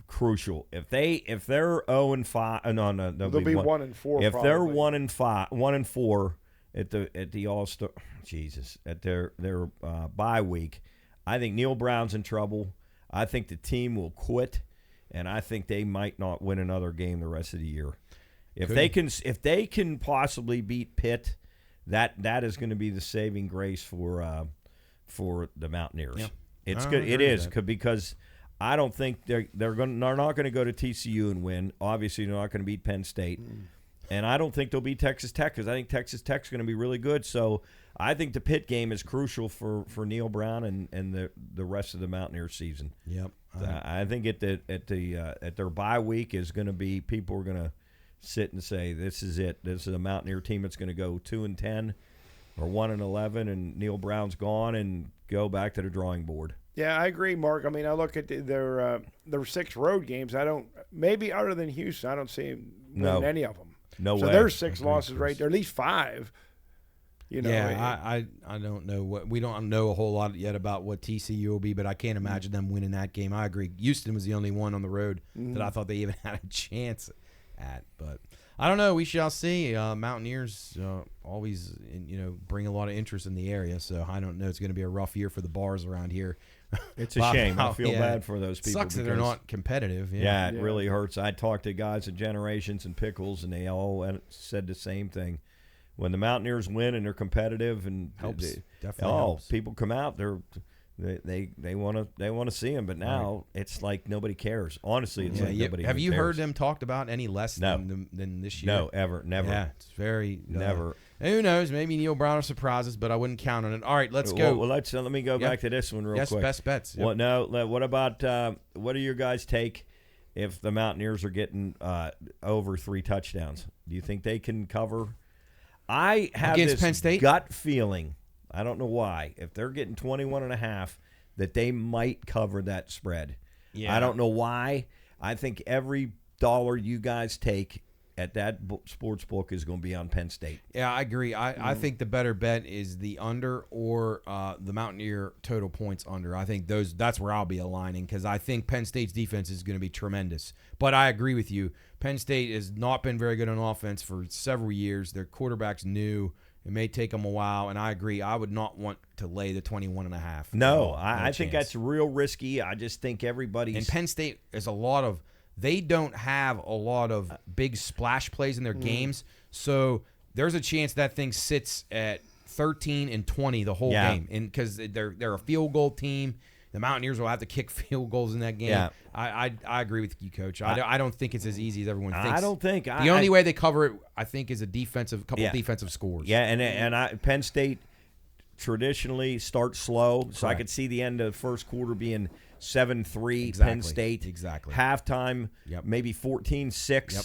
crucial. If they're 0-5, they'll be 1-4. If probably. they're 1-4 at the All-Star, at their bye week, I think Neil Brown's in trouble. I think the team will quit, and I think they might not win another game the rest of the year. If they can possibly beat Pitt, that is going to be the saving grace for the Mountaineers. Yep. It's good. It is because I don't think they're not going to go to TCU and win. Obviously, they're not going to beat Penn State, and I don't think they'll beat Texas Tech because I think Texas Tech's going to be really good. So I think the Pitt game is crucial for Neil Brown and the rest of the Mountaineers season. Yep. I think at their bye week is going to be people are going to sit and say this is it. This is a Mountaineer team that's going to go 2-10 or 1-11, and Neil Brown's gone and go back to the drawing board. Yeah, I agree, Mark. I mean, I look at their 6 road games. Maybe other than Houston, I don't see them winning any of them. No way. So there's 6 losses right there, at least 5. I don't know we don't know a whole lot yet about what TCU will be, but I can't imagine them winning that game. I agree. Houston was the only one on the road that I thought they even had a chance at, but I don't know. We shall see. Mountaineers always bring a lot of interest in the area, so I don't know. It's going to be a rough year for the bars around here. It's a shame. I feel bad for those people. Sucks that they're not competitive. Yeah, it really hurts. I talked to guys at Generations and Pickles, and they all said the same thing. When the Mountaineers win and they're competitive, and definitely helps. People come out. They want to see them, but now it's like nobody cares. Honestly, it's like nobody. Have you cares. heard them talked about any less than this year? No, ever, never. Yeah, it's very never. Who knows? Maybe Neil Brown will surprise us, but I wouldn't count on it. All right, let's go. Well, let me go back to this one real quick. Best bets. Yep. What about what do your guys take if the Mountaineers are getting over 3 touchdowns? Do you think they can cover? I have against this Penn State? Gut feeling. I don't know why. If they're getting 21.5, that they might cover that spread. Yeah. I don't know why. I think every dollar you guys take at that sports book is going to be on Penn State. Yeah, I agree. I think the better bet is the under or the Mountaineer total points under. I think that's where I'll be aligning because I think Penn State's defense is going to be tremendous. But I agree with you. Penn State has not been very good on offense for several years. Their quarterback's new. It may take them a while, and I agree. I would not want to lay the 21.5. No, I think that's real risky. I just think everybody's – and Penn State is they don't have a lot of big splash plays in their games, so there's a chance that thing sits at 13-20 the whole game, and because they're a field goal team. The Mountaineers will have to kick field goals in that game. Yeah. I agree with you, Coach. I don't think it's as easy as everyone thinks. I don't think. The only way they cover it, I think, is a couple defensive scores. Yeah, and Penn State traditionally starts slow, so I could see the end of the first quarter being 7-3 Penn State. Exactly. Halftime, maybe 14-6. Yep.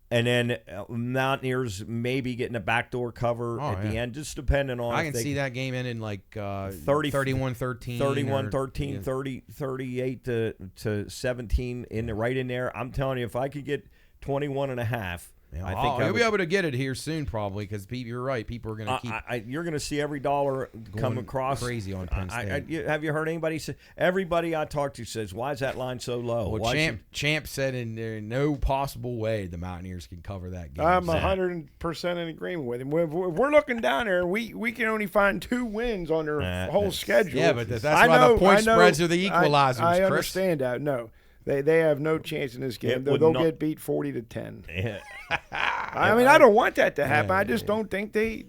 And then Mountaineers maybe getting a backdoor cover at the end, just depending on. I can see that game ending like 31-13. 31-13, 38 to 17 right in there. I'm telling you, if I could get 21.5, I think you'll be able to get it here soon, probably, because you're right. People are going to keep. You're going to see every dollar come across crazy on Penn State. Have you heard anybody say? Everybody I talk to says, "Why is that line so low?" Well, Champ said in there no possible way the Mountaineers can cover that game. I'm 100% in agreement with him. We're looking down there. We can only find 2 wins on their whole schedule. Yeah, but that's why the point spreads are the equalizers. I understand that. No. They have no chance in this game. They'll get beat 40-10. Yeah. I mean, I don't want that to happen. I just don't think they're.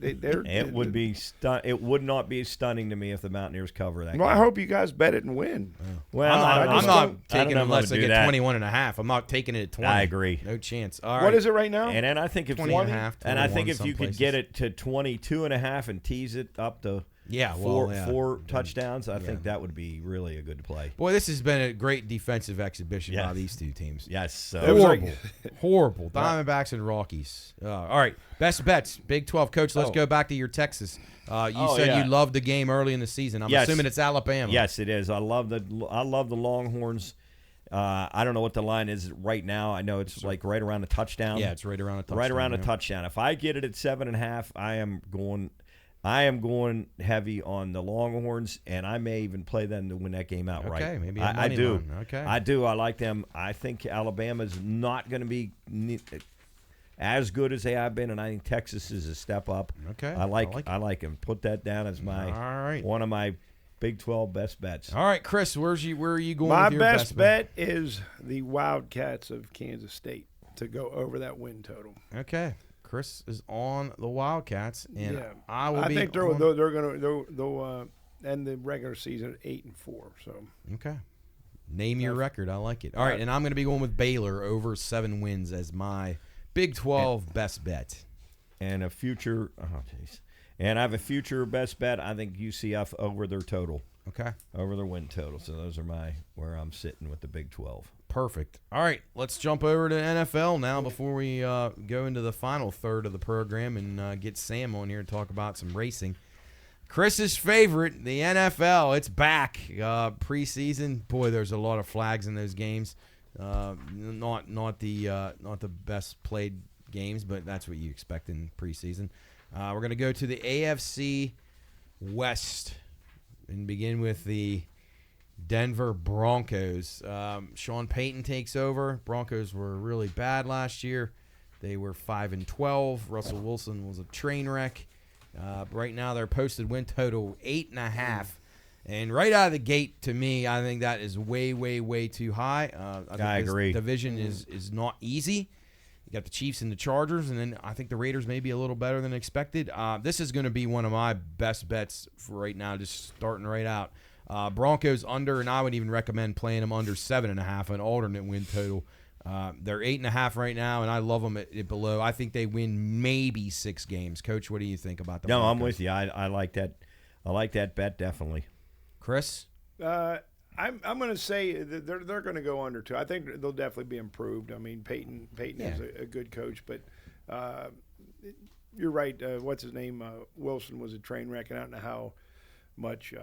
It would be it would not be stunning to me if the Mountaineers cover that. Well, game. I hope you guys bet it and win. Well, I'm not taking it unless I get 21.5. I'm not taking it at 20. I agree. No chance. All right. What is it right now? And then I think if 20.5, and I think if you could places. get it to 22.5 and tease it up to Yeah, four touchdowns. I think that would be really a good play. Boy, this has been a great defensive exhibition by these two teams. Yes. Horrible. Diamondbacks and Rockies. All right, best bets, Big 12. Coach, let's go back to your Texas. You said you loved the game early in the season. I'm assuming it's Alabama. Yes, it is. I love the Longhorns. I don't know what the line is right now. I know it's like right around a touchdown. Yeah, it's right around a touchdown. Right around a touchdown. If I get it at 7.5, I am going heavy on the Longhorns, and I may even play them to win that game outright. Okay, maybe I do. Line. Okay, I do. I like them. I think Alabama's not going to be as good as they have been, and I think Texas is a step up. Okay, I like them. Put that down as one of my Big 12 best bets. All right, Chris, where are you going My with your best bet is the Wildcats of Kansas State to go over that win total. Okay. Chris is on the Wildcats, and I think they'll end the regular season at 8-4. So okay, name your record. I like it. All right, and I'm going to be going with Baylor over 7 wins as my Big 12 best bet, and a future. And I have a future best bet. I think UCF over their total. Okay, over their win total. So those are where I'm sitting with the Big 12. Perfect. All right, let's jump over to NFL now before we go into the final third of the program and get Sam on here and talk about some racing. Chris's favorite, the NFL. It's back. Preseason. Boy, there's a lot of flags in those games. Not the best played games, but that's what you expect in preseason. We're going to go to the AFC West and begin with the Denver Broncos. Sean Payton takes over. Broncos were really bad last year. They were 5-12. Russell Wilson was a train wreck. Right now, their posted win total 8.5. And right out of the gate, to me, I think that is way, way, way too high. I agree. This division is not easy. You got the Chiefs and the Chargers, and then I think the Raiders may be a little better than expected. This is going to be one of my best bets for right now, just starting right out. Broncos under, and I would even recommend playing them under 7.5, an alternate win total. They're 8.5 right now, and I love them at below. I think they win maybe 6 games. Coach, what do you think about the Broncos? I'm with you. I like that. I like that bet definitely. Chris? I'm going to say that they're going to go under too. I think they'll definitely be improved. I mean, Peyton is a good coach, but you're right. What's his name? Wilson was a train wreck, and I don't know how much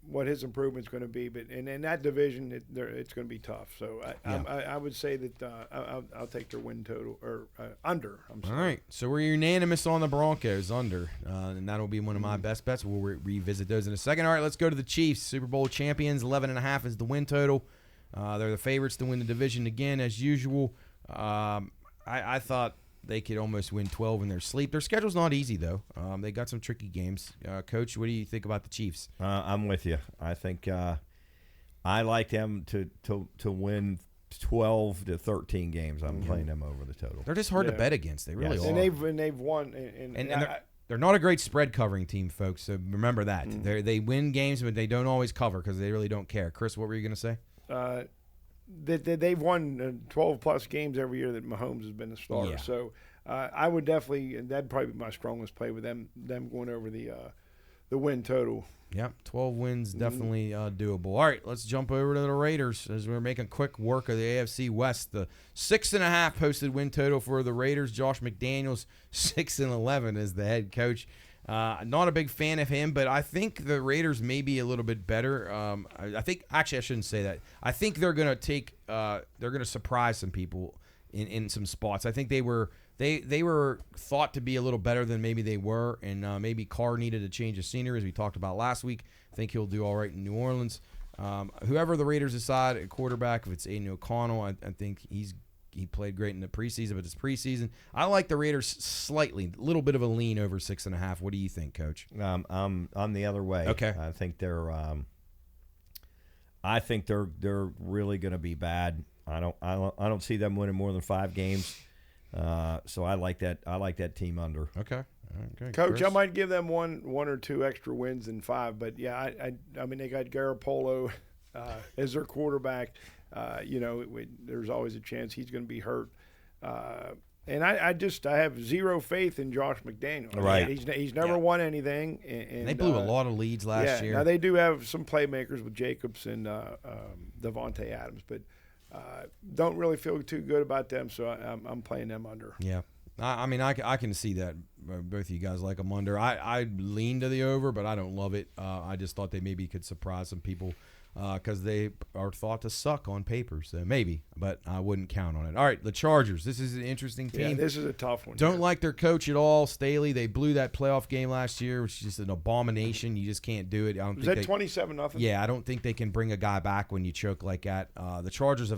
what his improvement's going to be. But in that division, it's going to be tough. So I would say that I'll take their win total or under. I'm sorry. All right. So we're unanimous on the Broncos under, and that'll be one of my best bets. We'll revisit those in a second. All right, let's go to the Chiefs, Super Bowl champions. 11.5 is the win total. They're the favorites to win the division again, as usual. I thought they could almost win 12 in their sleep. Their schedule's not easy, though. They got some tricky games. Coach, what do you think about the Chiefs? I'm with you. I think I like them to win 12 to 13 games. I'm playing them over the total. They're just hard to bet against. They really are. And they've won. They're not a great spread covering team, folks, so remember that. They win games, but they don't always cover because they really don't care. Chris, what were you going to say? They've won 12-plus games every year that Mahomes has been the starter. Yeah. So I would definitely, and that'd probably be my strongest play with them going over the win total. Yep, 12 wins, definitely doable. All right, let's jump over to the Raiders as we're making quick work of the AFC West. The 6.5 posted win total for the Raiders. Josh McDaniels, 6-11 as the head coach. Not a big fan of him, but I think the Raiders may be a little bit better. I think actually I shouldn't say that. I think they're gonna they're gonna surprise some people in some spots. I think they were thought to be a little better than maybe they were, and maybe Carr needed a change of scenery as we talked about last week. I think he'll do all right in New Orleans. Whoever the Raiders decide at quarterback, if it's Aiden O'Connell, I think he played great in the preseason, but it's preseason. I like the Raiders slightly, a little bit of a lean over 6.5. What do you think, Coach? I'm the other way. Okay. I think they're really going to be bad. I don't see them winning more than 5 games. So I like that. I like that team under. Okay. Okay, Coach, Chris? I might give them one or two extra wins than 5, but yeah, I mean they got Garoppolo as their quarterback. There's always a chance he's going to be hurt. And I have zero faith in Josh McDaniel. Right. He's never won anything. And they blew a lot of leads last year. Now they do have some playmakers with Jacobs and Devontae Adams, but don't really feel too good about them. So I'm playing them under. Yeah. I mean, I can see that both of you guys like them under. I lean to the over, but I don't love it. I just thought they maybe could surprise some people because they are thought to suck on paper. So maybe, but I wouldn't count on it. All right, the Chargers. This is an interesting team. Yeah, this is a tough one. Don't like their coach at all, Staley. They blew that playoff game last year, which is just an abomination. You just can't do it. Was that 27-0? Yeah, I don't think they can bring a guy back when you choke like that. The Chargers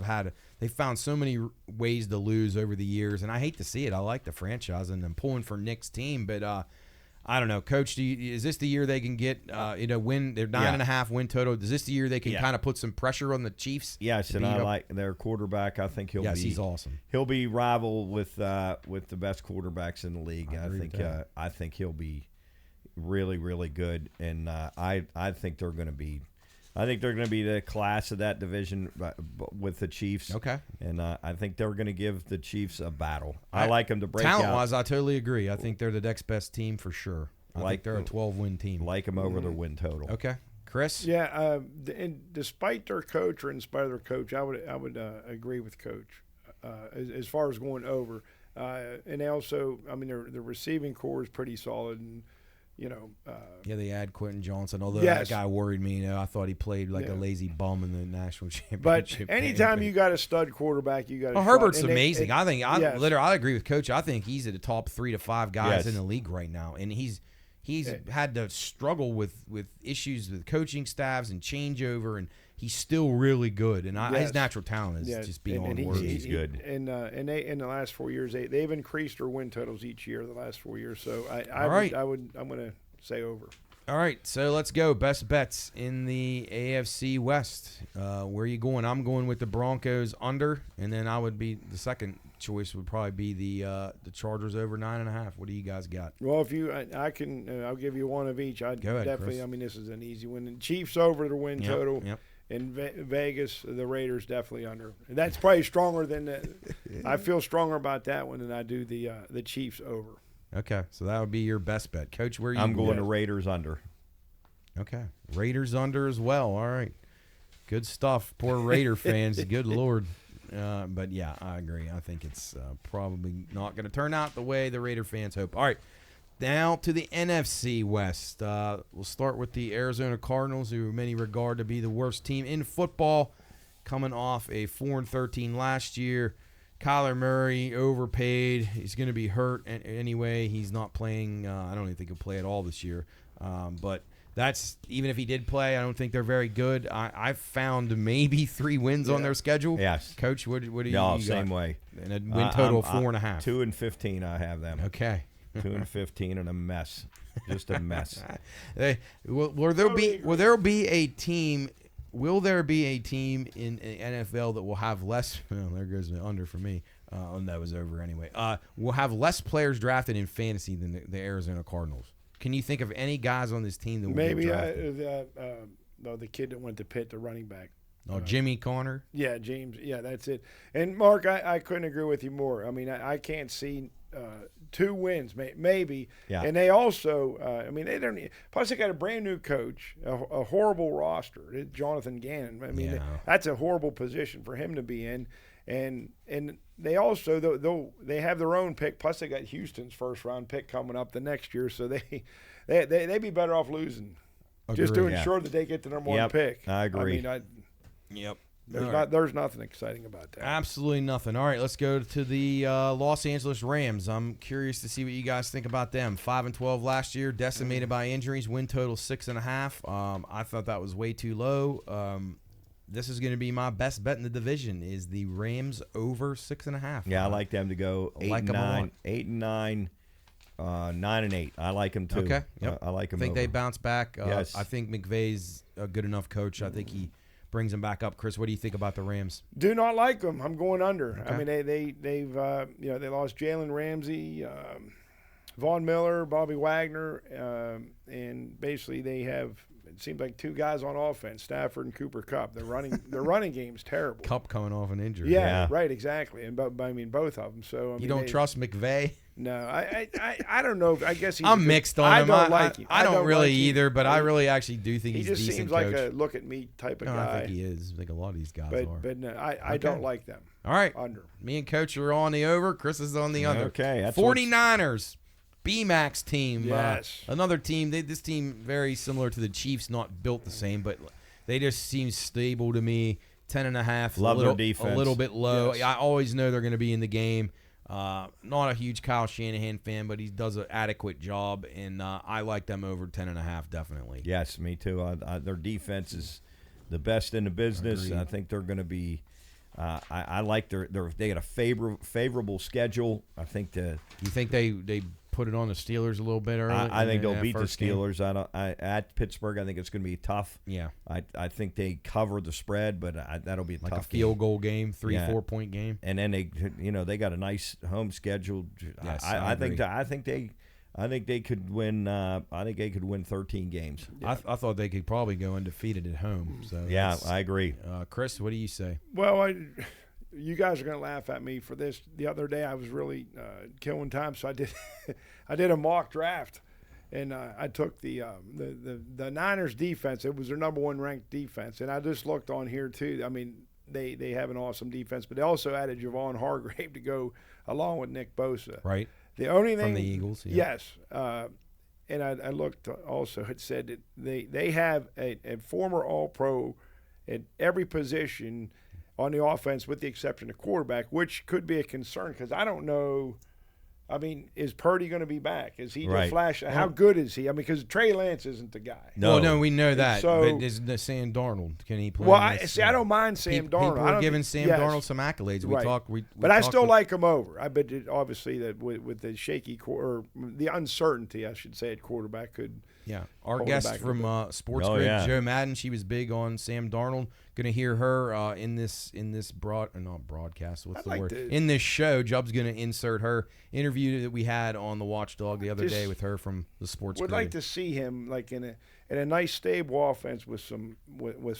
they found so many ways to lose over the years, and I hate to see it. I like the franchise, and I'm pulling for Nick's team, but I don't know, Coach. Is this the year they can get win? They're 9.5 win total. Is this the year they can kind of put some pressure on the Chiefs? Yes, and I like their quarterback. I think he's awesome. He'll be rival with the best quarterbacks in the league. I think he'll be really, really good, and I think they're going to be. I think they're going to be the class of that division with the Chiefs. Okay. And I think they're going to give the Chiefs a battle. I like them to break out. Talent-wise, I totally agree. I think they're the next best team for sure. I think they're a 12-win team. Like them over their win total. Okay. Chris? Yeah, and despite their coach or in spite of their coach, I would agree with Coach as far as going over. And they also, I mean, their receiving core is pretty solid and – they add Quentin Johnson. Although that guy worried me. I thought he played like a lazy bum in the national championship. But anytime you got a stud quarterback, you got. Herbert's amazing. I agree with Coach. I think he's at the top 3 to 5 guys in the league right now, and he's had to struggle with issues with coaching staffs and changeover, and he's still really good. And his natural talent is just beyond words. He's good. And they in the last 4 years, they've increased their win totals each year the last 4 years. So I'm going to say over. All right, so let's go. Best bets in the AFC West. Where are you going? I'm going with the Broncos under, and then the second choice would probably be the Chargers over 9.5. What do you guys got? Well, if I'll give you one of each. Go ahead, definitely. Chris. I mean, this is an easy one. And Chiefs over the win total. Yep. In Vegas, the Raiders definitely under. And that's probably stronger than I feel stronger about that one than I do the Chiefs over. Okay, so that would be your best bet. Coach, where are you I'm going to Raiders under. Okay, Raiders under as well. All right, good stuff. Poor Raider fans. Good Lord. But, yeah, I agree. I think it's probably not going to turn out the way the Raider fans hope. All right, now to the NFC West. We'll start with the Arizona Cardinals, who many regard to be the worst team in football, coming off a 4-13 last year. Kyler Murray overpaid. He's going to be hurt anyway. He's not playing. I don't even think he'll play at all this year. But that's even if he did play, I don't think they're very good. I've found maybe 3 wins on their schedule. Yes, Coach, what do you? No, same got? way. And a win total of 4.5. 2-15. I have them. Okay. 2-15 and a mess, just a mess. Will there be a team? Will there be a team in NFL that will have less? Well, there goes the under for me. That was over anyway. Will have less players drafted in fantasy than the Arizona Cardinals. Can you think of any guys on this team that will get drafted? The kid that went to Pitt, the running back. Jimmy Connor? Yeah, James. Yeah, that's it. And, Mark, I couldn't agree with you more. I mean, I can't see 2 wins, maybe. Yeah. And they also, they don't – plus they got a brand-new coach, a horrible roster, Jonathan Gannon. I mean, that's a horrible position for him to be in. And they also they have their own pick. Plus they got Houston's first-round pick coming up the next year. So they'd be better off losing. Just to ensure that they get the number 1 pick. I agree. Yep. There's nothing exciting about that. Absolutely nothing. All right, let's go to the Los Angeles Rams. I'm curious to see what you guys think about them. 5-12 last year, decimated by injuries. Win total 6.5. I thought that was way too low. This is going to be my best bet in the division. Is the Rams over 6.5? Yeah, I like them to go 8-9, 8-9, 9-8. I like them too. Okay, yep. I like them. I think over. they bounce back. Yes. I think McVay's a good enough coach. I think he brings them back up. Chris, what do you think about the Rams? Do not like them. I'm going under. Okay. I mean, they've they lost Jalen Ramsey, Von Miller, Bobby Wagner, and basically they have it seems like two guys on offense, Stafford and Cooper Kupp. Their running game's terrible. Kupp coming off an injury. Yeah, right, exactly. And I mean both of them. So I mean, you don't trust McVay? No, I don't know. I guess I'm mixed on him. I don't really like either, but I really actually do think he's a decent seems coach. like a look at me type of guy. I think he is. I think a lot of these guys are. But no, I don't like them. All right. Under. Me and Coach are on the over. Chris is on the under. Okay. That's 49ers. B-Max team. Yes. Another team. This team very similar to the Chiefs, not built the same, but they just seem stable to me. 10.5. Love their defense. A little bit low. Yes. I always know they're going to be in the game. Not a huge Kyle Shanahan fan, but he does an adequate job, and I like them over 10.5 definitely. Yes, me too. Their defense is the best in the business. Agreed. I think they're going to be. I like they got a favorable schedule. I think You think they put it on the Steelers a little bit early? I think they'll beat the first game? Steelers. At Pittsburgh, I think it's going to be tough. Yeah. I think they cover the spread, but that'll be a Like tough a field goal game, 4 point game. And then they got a nice home schedule. Yes, I agree. think they could win. I think they could win 13 games. I thought they could probably go undefeated at home. So Yeah, I agree. Chris, what do you say? Well, you guys are going to laugh at me for this. The other day, I was really killing time, so I did a mock draft, and I took the Niners defense. It was their number one ranked defense, and I just looked on here too. I mean, they have an awesome defense, but they also added Javon Hargrave to go along with Nick Bosa. Right. The only thing From the Eagles. Yeah. yes, and I looked also. It said that they have a former All-Pro at every position on the offense, with the exception of quarterback, which could be a concern because I don't know. I mean, is Purdy going to be back? Is he Right. just flash? How good is he? I mean, because Trey Lance isn't the guy. No. Well, no, we know that. So- but is the Sam Darnold? Can he play? Well, in this? I don't mind Sam Darnold. People I are don't giving think- Sam yes. Darnold some accolades. We Right. talk. But I still like him over. I bet obviously that with the shaky or the uncertainty, I should say, at quarterback could. Yeah, our Hold it guest back a from Sports Oh, Grid, yeah. Joe Madden, she was big on Sam Darnold. Going to hear her in this not broadcast. What's I'd the like word? to- In this show, Jub's going to insert her interview that we had on the Watchdog the other Just day with her from the Sports Would Grid. like to see him like in a nice stable offense with some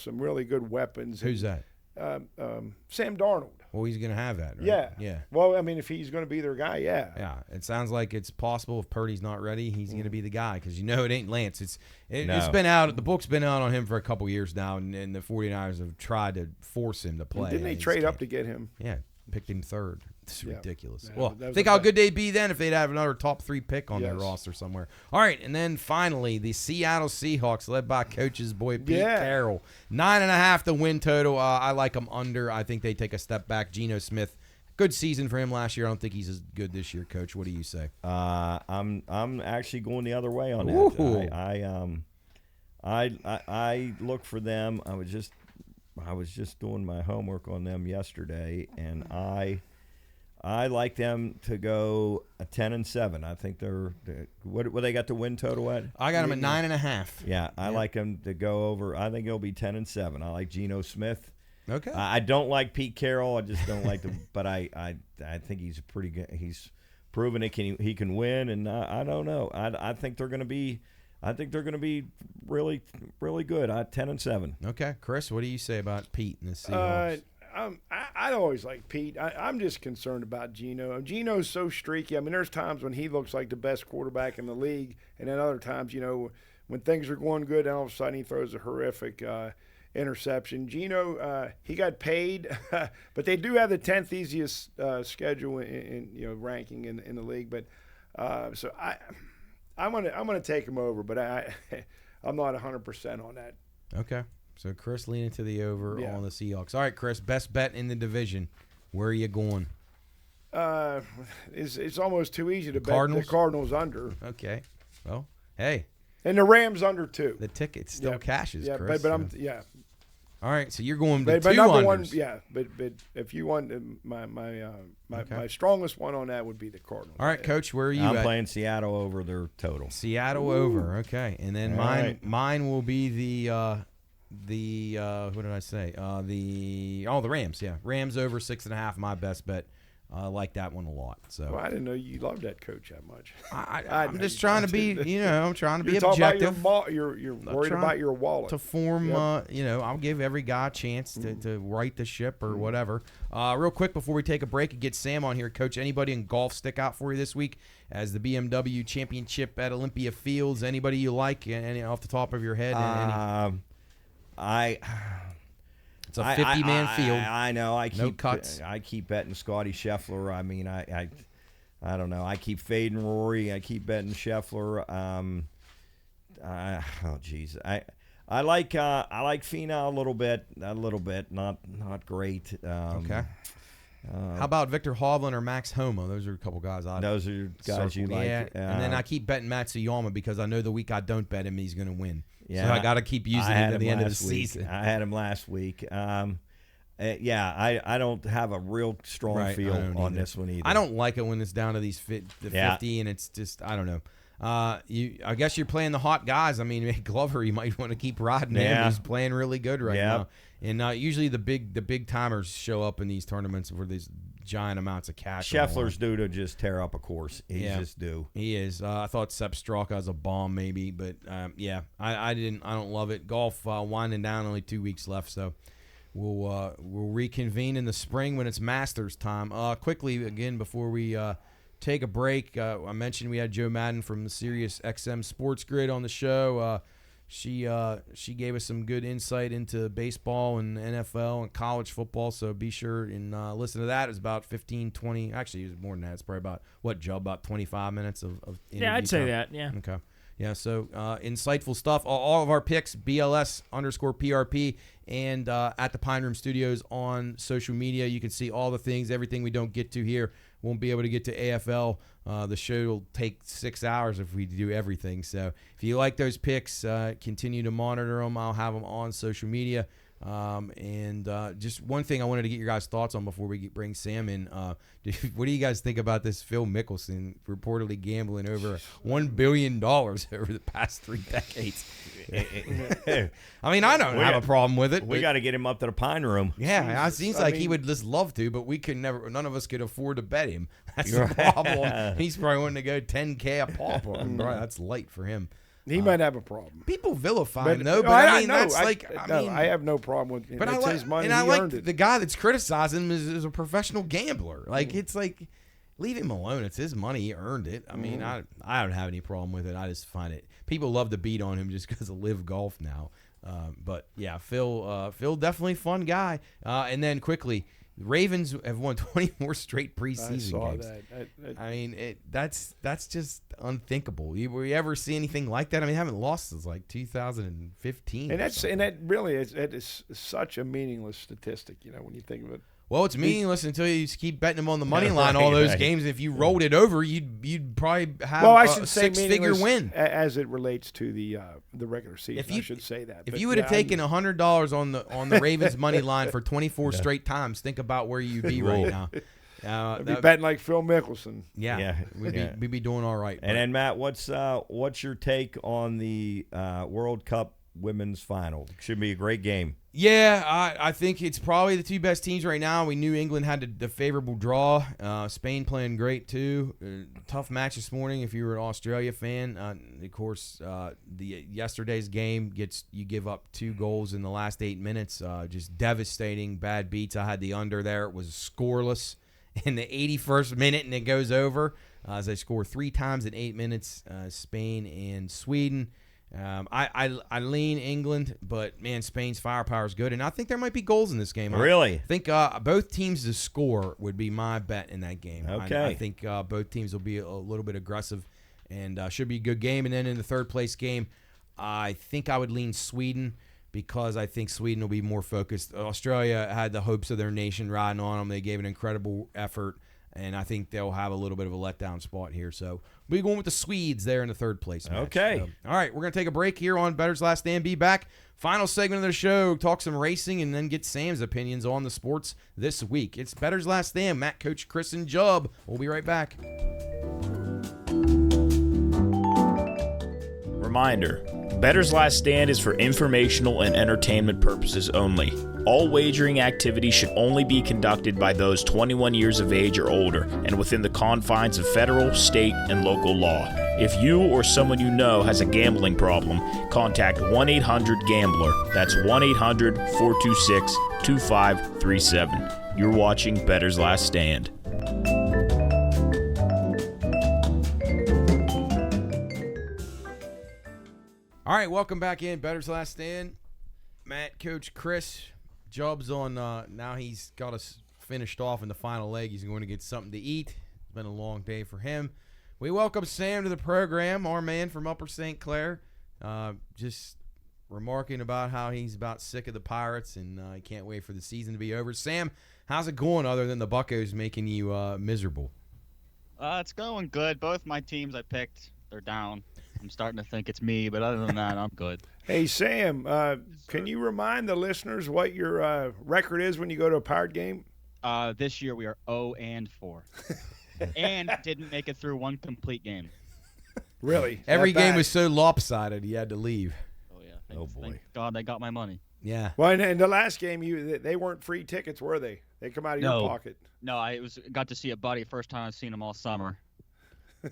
really good weapons. Who's that? Sam Darnold. Well, he's going to have that, right? Yeah. Yeah. Well, I mean, if he's going to be their guy, yeah. Yeah, it sounds like it's possible if Purdy's not ready, he's going to be the guy because it ain't Lance. It's been out. The book's been out on him for a couple years now, and the 49ers have tried to force him to play. Didn't they trade up to get him? Yeah, picked him third. It's Yeah. ridiculous. Yeah, Well, that was think a how bet. good they'd be then if they'd have another top 3 pick on their Yes. roster somewhere. All right, and then finally the Seattle Seahawks, led by Coach's boy Pete Yeah. Carroll, 9.5 the win total. I like them under. I think they take a step back. Geno Smith, good season for him last year. I don't think he's as good this year. Coach, what do you say? I'm actually going the other way on that. Ooh. I look for them. I was just doing my homework on them yesterday, and I like them to go 10-7. I think they're what they got the win total at? I got them at 9.5. Yeah, I like them to go over. I think it'll be 10-7. I like Geno Smith. Okay. I don't like Pete Carroll. I just don't like him. But I think he's pretty good. He's proven he can win, and I don't know. I think they're going to be. I think they're going to be really, really good. 10-7. Okay, Chris, what do you say about Pete and the Seahawks? I always like Pete. I'm just concerned about Geno. Geno's so streaky. I mean, there's times when he looks like the best quarterback in the league, and then other times, when things are going good, and all of a sudden he throws a horrific interception. Geno, he got paid, but they do have the 10th easiest schedule in ranking in the league. But so I'm gonna take him over, but I'm not 100% on that. Okay. So Chris leaning to the over Yeah. on the Seahawks. All right, Chris, best bet in the division. Where are you going? It's almost too easy to bet Cardinals? the Cardinals under, Okay. Well, hey, and the Rams under too. the ticket still Yeah. cashes, Yeah, Chris. but I'm so- yeah. All right, so you're going to But two number unders. one, yeah. But if you want my strongest one on that would be the Cardinals. All right, Coach, where are you I'm at? playing Seattle over their total. Seattle over. Okay, and then All mine right. mine will be the what did I say? The Rams. Yeah, Rams over 6.5. My best bet. I like that one a lot. So well, I didn't know you loved that coach that much. I'm just trying to be, I'm trying to be You're objective. You're worried about your wallet. To form, I'll give every guy a chance to right the ship or whatever. Real quick before we take a break and get Sam on here, Coach, anybody in golf stick out for you this week as the BMW Championship at Olympia Fields? Anybody you like? Any off the top of your head? It's a 50-man field. I know. No cuts. I keep betting Scotty Scheffler. I mean, I don't know. I keep fading Rory. I keep betting Scheffler. I like Fina a little bit. Not great. Okay. How about Victor Hovland or Max Homa? Those are a couple guys. Those are guys you like. Yeah. And then I keep betting Matsuyama because I know the week I don't bet him, he's going to win. Yeah, so I got to keep using it at the end of the season. I had him last week. I don't have a real strong feel on this one either. I don't like it when it's down to these 50, and it's just I don't know. I guess you're playing the hot guys. I mean, Glover, you might want to keep riding him. He's playing really good right now. And usually the big timers show up in these tournaments where there's giant amounts of cash. Scheffler's due to just tear up a course. He's just due. He is. I thought Sepp Straka was a bomb maybe, but I don't love it. Golf winding down, only 2 weeks left, so we'll reconvene in the spring when it's Masters time. Quickly again before we take a break, I mentioned we had Joe Madden from the Sirius XM Sports Grid on the show. She gave us some good insight into baseball and NFL and college football, so be sure and listen to that. It was about 15, 20, actually it was more than that. It's probably about 25 minutes of interview I'd say time. that, yeah. Okay. Yeah, so insightful stuff. All of our picks, BLS_PRP, and at the Pine Room Studios on social media. You can see all the things, everything we don't get to here. Won't be able to get to AFL. The show will take 6 hours if we do everything. So if you like those picks, continue to monitor them. I'll have them on social media. Just one thing I wanted to get your guys' thoughts on before we bring Sam in. What do you guys think about this Phil Mickelson reportedly gambling over $1 billion over the past 3 decades? I mean, I don't have a problem with it. We got to get him up to the Pine Room. Yeah, it seems like he would just love to, but we could never. None of us could afford to bet him. That's the problem. He's probably wanting to go $10K a pop. That's light for him. He might have a problem. People vilify him, though. But I mean, I have no problem with him. It's his money. And he I like earned it. the guy that's criticizing him is a professional gambler. Like it's like, leave him alone. It's his money. He earned it. I mean, I don't have any problem with it. I just find it. People love to beat on him just because of Live Golf now. But yeah, Phil definitely fun guy. And then quickly, the Ravens have won 20 more straight preseason games. I mean, that's just unthinkable. Were you ever see anything like that? I mean, haven't lost since like 2015. And that really is such a meaningless statistic. When you think of it. Well, it's meaningless until you just keep betting them on the money line all those games. If you rolled it over, you'd probably have a six-figure win. As it relates to the regular season, I should say that. If you would have taken $100 on the Ravens money line for 24 straight times, think about where you'd be right now. I'd be betting like Phil Mickelson. Yeah. We'd be doing all right. And then Matt, what's your take on the World Cup women's final? Should be a great game. Yeah, I think it's probably the two best teams right now. We knew England had the favorable draw. Spain playing great too. Tough match this morning if you were an Australia fan. Of course, the yesterday's game you give up 2 goals in the last 8 minutes. Just devastating, bad beats. I had the under there. It was scoreless in the 81st minute, and it goes over as they score 3 times in 8 minutes. Spain and Sweden. I lean England, but man, Spain's firepower is good, and I think there might be goals in this game. Really? I think both teams to score would be my bet in that game. Okay. I think both teams will be a little bit aggressive, and should be a good game. And then in the third place game, I think I would lean Sweden because I think Sweden will be more focused. Australia had the hopes of their nation riding on them. They gave an incredible effort. And I think they'll have a little bit of a letdown spot here. So we're going with the Swedes there in the third place match. Okay. So, all right, we're going to take a break here on Bettor's Last Stand. Be back. Final segment of the show. Talk some racing and then get Sam's opinions on the sports this week. It's Bettor's Last Stand. Matt, Coach Chris, and Jubb. We'll be right back. Reminder, Bettor's Last Stand is for informational and entertainment purposes only. All wagering activity should only be conducted by those 21 years of age or older and within the confines of federal, state, and local law. If you or someone you know has a gambling problem, contact 1-800-GAMBLER. That's 1-800-426-2537. You're watching Bettor's Last Stand. All right, welcome back in Bettor's Last Stand. Matt, Coach Chris, Job's on. Now he's got us finished off in the final leg. He's going to get something to eat. It's been a long day for him. We welcome Sam to the program, our man from Upper St. Clair. Just remarking about how he's about sick of the Pirates and he can't wait for the season to be over. Sam, how's it going other than the Buccos making you miserable? It's going good. Both my teams I picked, they're down. I'm starting to think it's me, but other than that, I'm good. Hey, Sam, can you remind the listeners what your record is when you go to a Pirate game? This year we are 0-4. And didn't make it through one complete game. Really? Every game was so lopsided you had to leave. Oh, yeah. Boy. Thank God they got my money. Yeah. Well, in the last game, they weren't free tickets, were they? They come out of your pocket. No, I got to see a buddy. First time I've seen him all summer.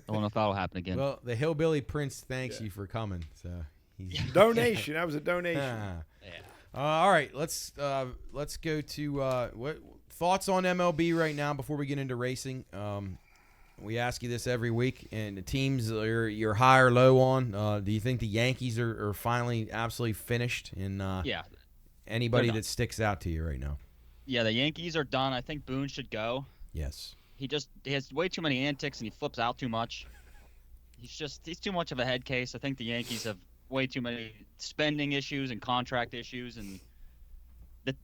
Don't know if that'll happen again. Well, the Hillbilly Prince thanks you for coming. So donation. That was a donation. All right, let's go to what thoughts on MLB right now before we get into racing. We ask you this every week, and the teams you're high or low on. Do you think the Yankees are finally absolutely finished? And yeah, anybody that sticks out to you right now? Yeah, the Yankees are done. I think Boone should go. Yes. He has way too many antics and he flips out too much. He's too much of a head case. I think the Yankees have way too many spending issues and contract issues, and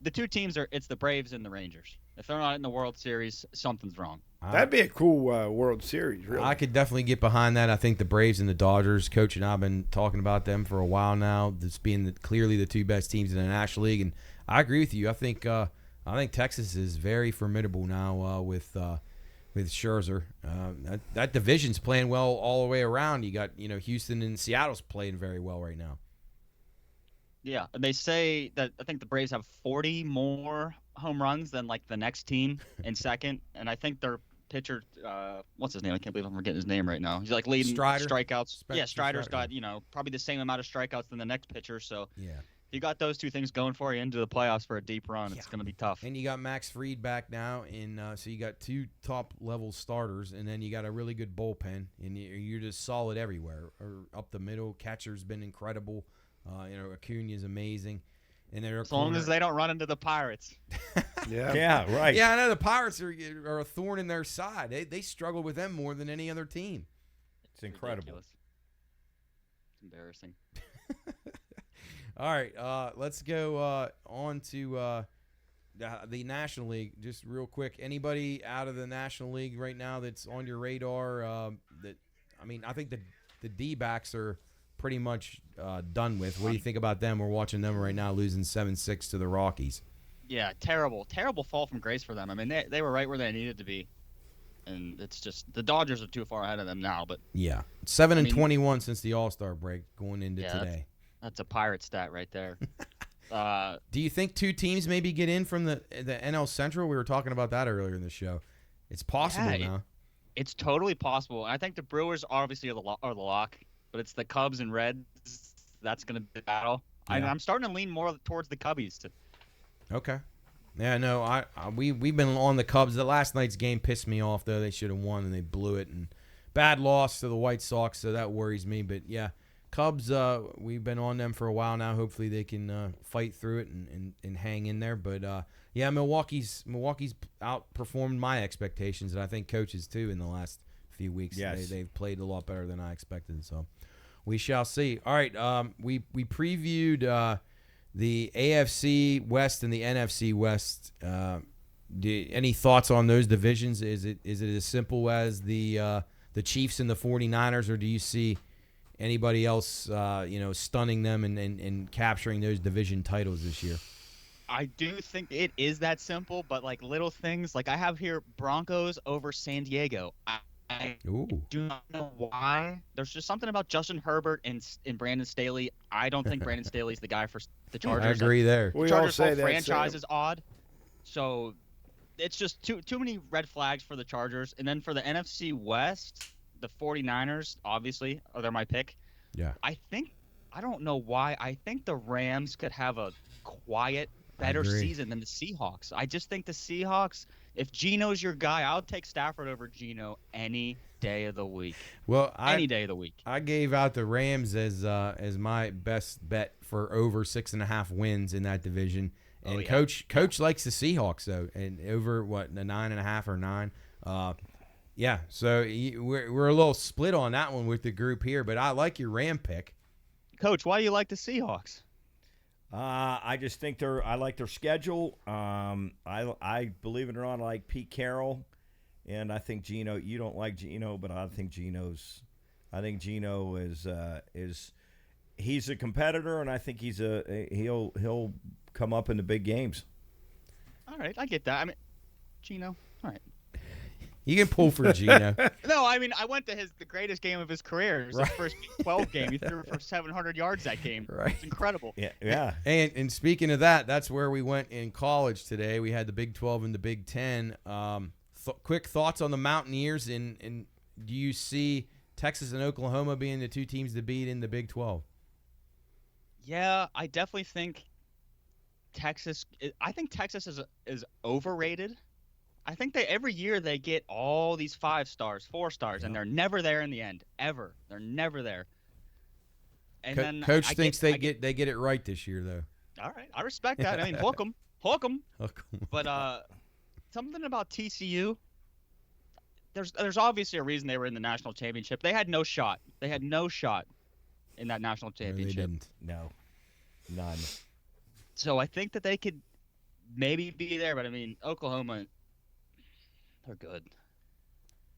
the two teams it's the Braves and the Rangers. If they're not in the World Series, something's wrong. That'd be a cool World Series, really. I could definitely get behind that. I think the Braves and the Dodgers, Coach and I have been talking about them for a while now. This being clearly the two best teams in the National League, and I agree with you. I think Texas is very formidable now with Scherzer. That division's playing well all the way around. You got Houston and Seattle's playing very well right now. Yeah, they say that I think the Braves have 40 more home runs than like the next team in second, and I think their pitcher, what's his name? I can't believe I'm forgetting his name right now. He's like leading strikeouts. Strider's got probably the same amount of strikeouts than the next pitcher. So yeah. You got those two things going for you into the playoffs for a deep run. It's going to be tough. And you got Max Fried back now, and so you got two top-level starters, and then you got a really good bullpen, and you're just solid everywhere. Or up the middle, catcher's been incredible. Acuna's amazing. And as long as they don't run into the Pirates. Yeah, right. Yeah, I know the Pirates are a thorn in their side. They struggle with them more than any other team. It's incredible. Ridiculous. It's embarrassing. All right, let's go on to the National League. Just real quick, anybody out of the National League right now that's on your radar? I think the D-backs are pretty much done with. What do you think about them? We're watching them right now losing 7-6 to the Rockies. Yeah, terrible fall from grace for them. I mean, they were right where they needed to be. And it's just the Dodgers are too far ahead of them now. But yeah, 7-21 since the All-Star break going into today. That's a Pirate stat right there. Do you think two teams maybe get in from the NL Central? We were talking about that earlier in the show. It's possible now. It's totally possible. I think the Brewers obviously are the lock, but it's the Cubs and Reds. That's going to be the battle. Yeah. I'm starting to lean more towards the Cubbies. Okay. Yeah, no, we've been on the Cubs. The last night's game pissed me off, though. They should have won, and they blew it. And bad loss to the White Sox, so that worries me. But, yeah, Cubs, we've been on them for a while now. Hopefully they can fight through it and hang in there. But, yeah, Milwaukee's outperformed my expectations, and I think coaches, too, in the last few weeks. Yes. They've played a lot better than I expected, so we shall see. All right, we previewed the AFC West and the NFC West. Any thoughts on those divisions? Is it as simple as the Chiefs and the 49ers, or do you see anybody else stunning them and capturing those division titles this year? I do think it is that simple, but like little things, like I have here Broncos over San Diego. I Ooh. do not know why. There's just something about Justin Herbert and Brandon Staley. I don't think Brandon Staley's the guy for the Chargers. I agree there. We The all Chargers' say whole that. franchise is odd. So it's just too many red flags for the Chargers. And then for the NFC West, the 49ers, obviously, they're my pick. Yeah. I don't know why. I think the Rams could have a quiet, better season than the Seahawks. I just think the Seahawks, if Geno's your guy, I'll take Stafford over Geno any day of the week. Well, any day of the week. I gave out the Rams as my best bet for over 6.5 wins in that division. And Coach likes the Seahawks though, and over the 9.5 or 9. Yeah, so we're a little split on that one with the group here, but I like your Ram pick. Coach, why do you like the Seahawks? I just think I like their schedule. I believe it or not, I like Pete Carroll, and I think Geno. You don't like Geno, but I think Geno is he's a competitor, and I think he'll come up in the big games. All right, I get that. I mean, Geno. All right. You can pull for Geno. No, I mean, I went to the greatest game of his career. It was his first Big 12 game. He threw for 700 yards that game. Right. It's incredible. Yeah. And speaking of that, that's where we went in college today. We had the Big 12 and the Big 10. Quick thoughts on the Mountaineers, and do you see Texas and Oklahoma being the two teams to beat in the Big 12? Yeah, I definitely think Texas. I think Texas is overrated. I think every year they get all these 5 stars, 4 stars, and they're never there in the end. Ever. They're never there. And then Coach thinks they get it right this year, though. All right, I respect that. I mean, hook 'em. But something about TCU. There's obviously a reason they were in the national championship. They had no shot. They had no shot in that national championship. No, they didn't. No, none. So I think that they could maybe be there, but I mean, Oklahoma. They're good.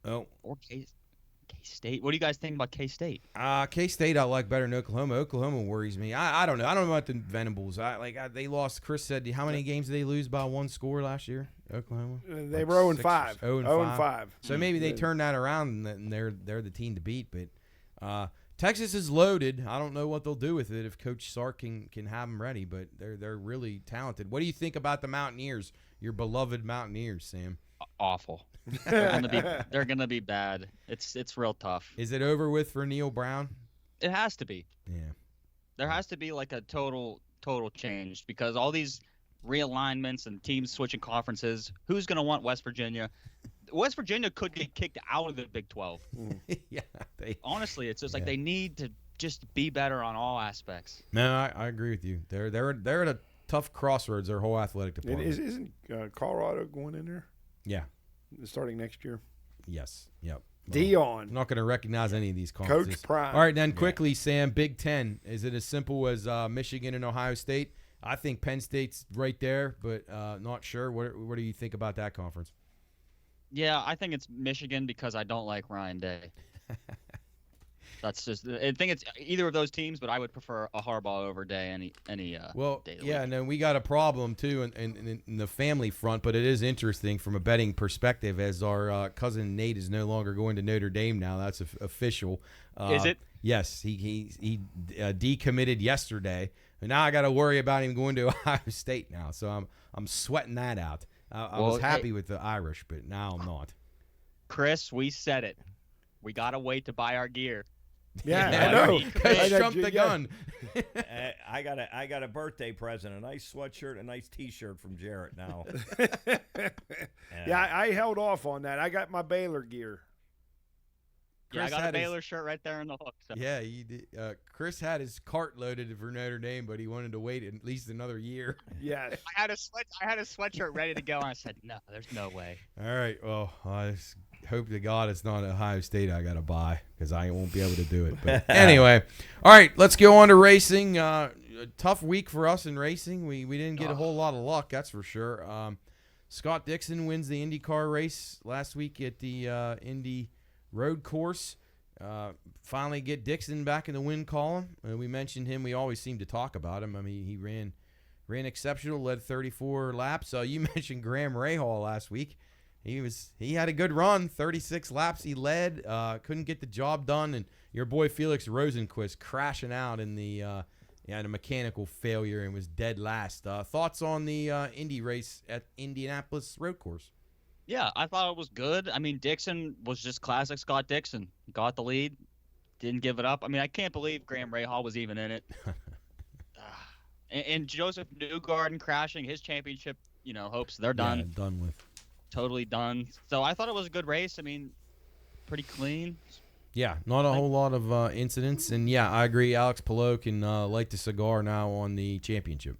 Oh. Or K-State. What do you guys think about K-State? K-State I like better than Oklahoma. Oklahoma worries me. I don't know. I don't know about the Venables. They lost. Chris said, how many games did they lose by 1 score last year? Oklahoma. They were 0-5. 0-5. So maybe they turned that around and they're the team to beat. But Texas is loaded. I don't know what they'll do with it if Coach Sark can have them ready. But they're really talented. What do you think about the Mountaineers? Your beloved Mountaineers, Sam. Awful. They're gonna be bad. It's real tough. Is it over with for Neil Brown? It has to be. Yeah. There has to be like a total change because all these realignments and teams switching conferences. Who's gonna want West Virginia? West Virginia could get kicked out of the Big 12. Yeah. Honestly, it's just like they need to just be better on all aspects. No, I agree with you. They're at a tough crossroads. Their whole athletic department. Isn't Colorado going in there? Yeah. Starting next year. Yes. Yep. Dion. I'm not going to recognize any of these conferences. Coach Prime. All right, then quickly, Sam, Big 10. Is it as simple as Michigan and Ohio State? I think Penn State's right there, but not sure. What do you think about that conference? Yeah, I think it's Michigan because I don't like Ryan Day. That's just. I think it's either of those teams, but I would prefer a Harbaugh over Day any day of the week. And then we got a problem too in the family front, but it is interesting from a betting perspective as our cousin Nate is no longer going to Notre Dame now. That's official. Is it? Yes, he decommitted yesterday, and now I got to worry about him going to Ohio State now. So I'm sweating that out. I was happy with the Irish, but now I'm not. Chris, we said it. We gotta wait to buy our gear. Yeah, I know. Coach jumped the gun. I got a birthday present, a nice sweatshirt, a nice T-shirt from Jarrett now. Yeah, I held off on that. I got my Baylor gear. Yeah, I got a Baylor shirt right there in the hook. So. Yeah, he did. Chris had his cart loaded for Notre Dame, but he wanted to wait at least another year. Yes. I had a sweatshirt ready to go, and I said, no, there's no way. All right, well, I just hope to God it's not Ohio State I got to buy because I won't be able to do it. But anyway, all right, let's go on to racing. A tough week for us in racing. We didn't get a whole lot of luck, that's for sure. Scott Dixon wins the IndyCar race last week at the Indy Road Course. Finally get Dixon back in the win column. We mentioned him. We always seem to talk about him. I mean, he ran exceptional, led 34 laps. You mentioned Graham Rahal last week. he had a good run. 36 laps he led. Couldn't get the job done, and your boy Felix Rosenquist crashing out in the a mechanical failure and was dead last. Thoughts on the Indy race at Indianapolis Road Course? Yeah, I thought it was good. I mean, Dixon was just classic Scott Dixon. Got the lead, didn't give it up. I mean, I can't believe Graham Rahal was even in it. And Joseph Newgarden crashing his championship, hopes, they're done. Yeah, done with. Totally done. So I thought it was a good race. I mean, pretty clean. Yeah, not a whole lot of incidents. And, yeah, I agree. Alex Palou can light the cigar now on the championship.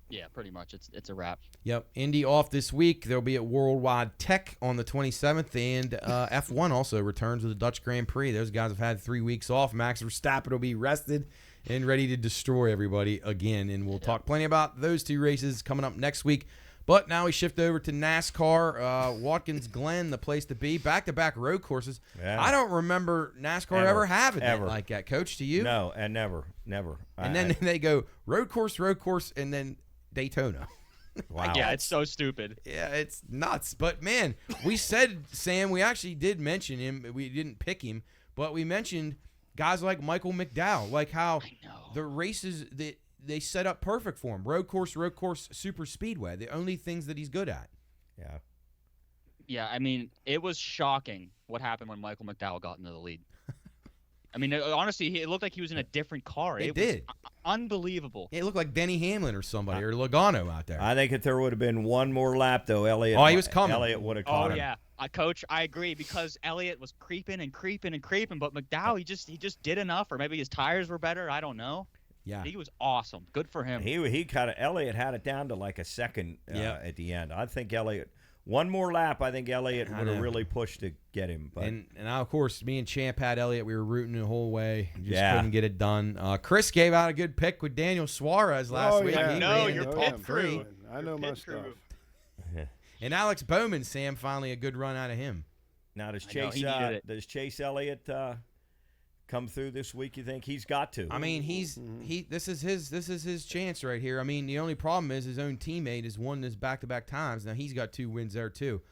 Yeah, pretty much. It's a wrap. Yep. Indy off this week. They'll be at Worldwide Tech on the 27th. And F1 also returns with the Dutch Grand Prix. Those guys have had 3 weeks off. Max Verstappen will be rested and ready to destroy everybody again. And we'll talk plenty about those 2 races coming up next week. But now we shift over to NASCAR. Watkins Glen, the place to be. Back-to-back road courses. Yeah. I don't remember NASCAR ever having it like that, Coach. Do you? No, and never. And then they go road course, and then Daytona. Wow. Yeah, it's so stupid. Yeah, it's nuts. But, man, we said, Sam, we actually did mention him. We didn't pick him, but we mentioned guys like Michael McDowell, like how the races that they set up perfect for him. Road course, super speedway. The only things that he's good at. Yeah. Yeah, I mean, it was shocking what happened when Michael McDowell got into the lead. I mean, honestly, it looked like he was in a different car. It did. Was unbelievable. It looked like Denny Hamlin or somebody, or Logano out there. I think if there would have been one more lap, though, Elliott. Oh, he was coming. Elliott would have caught him. Oh, yeah. Coach, I agree, because Elliott was creeping, but McDowell, he just did enough, or maybe his tires were better. I don't know. Yeah, he was awesome. Good for him. He kind of Elliott had it down to like a second at the end. I think Elliott, one more lap, I think Elliott would have really pushed to get him. But and of course, me and Champ had Elliott. We were rooting the whole way. Just couldn't get it done. Chris gave out a good pick with Daniel Suarez last week. Yeah. No, you're pit crew. I know my stuff. And Alex Bowman, Sam, finally a good run out of him. Now does Chase Elliott come through this week? You think he's got to? I mean, this is his chance right here. I mean, the only problem is his own teammate has won this back-to-back times. Now he's got 2 wins there too.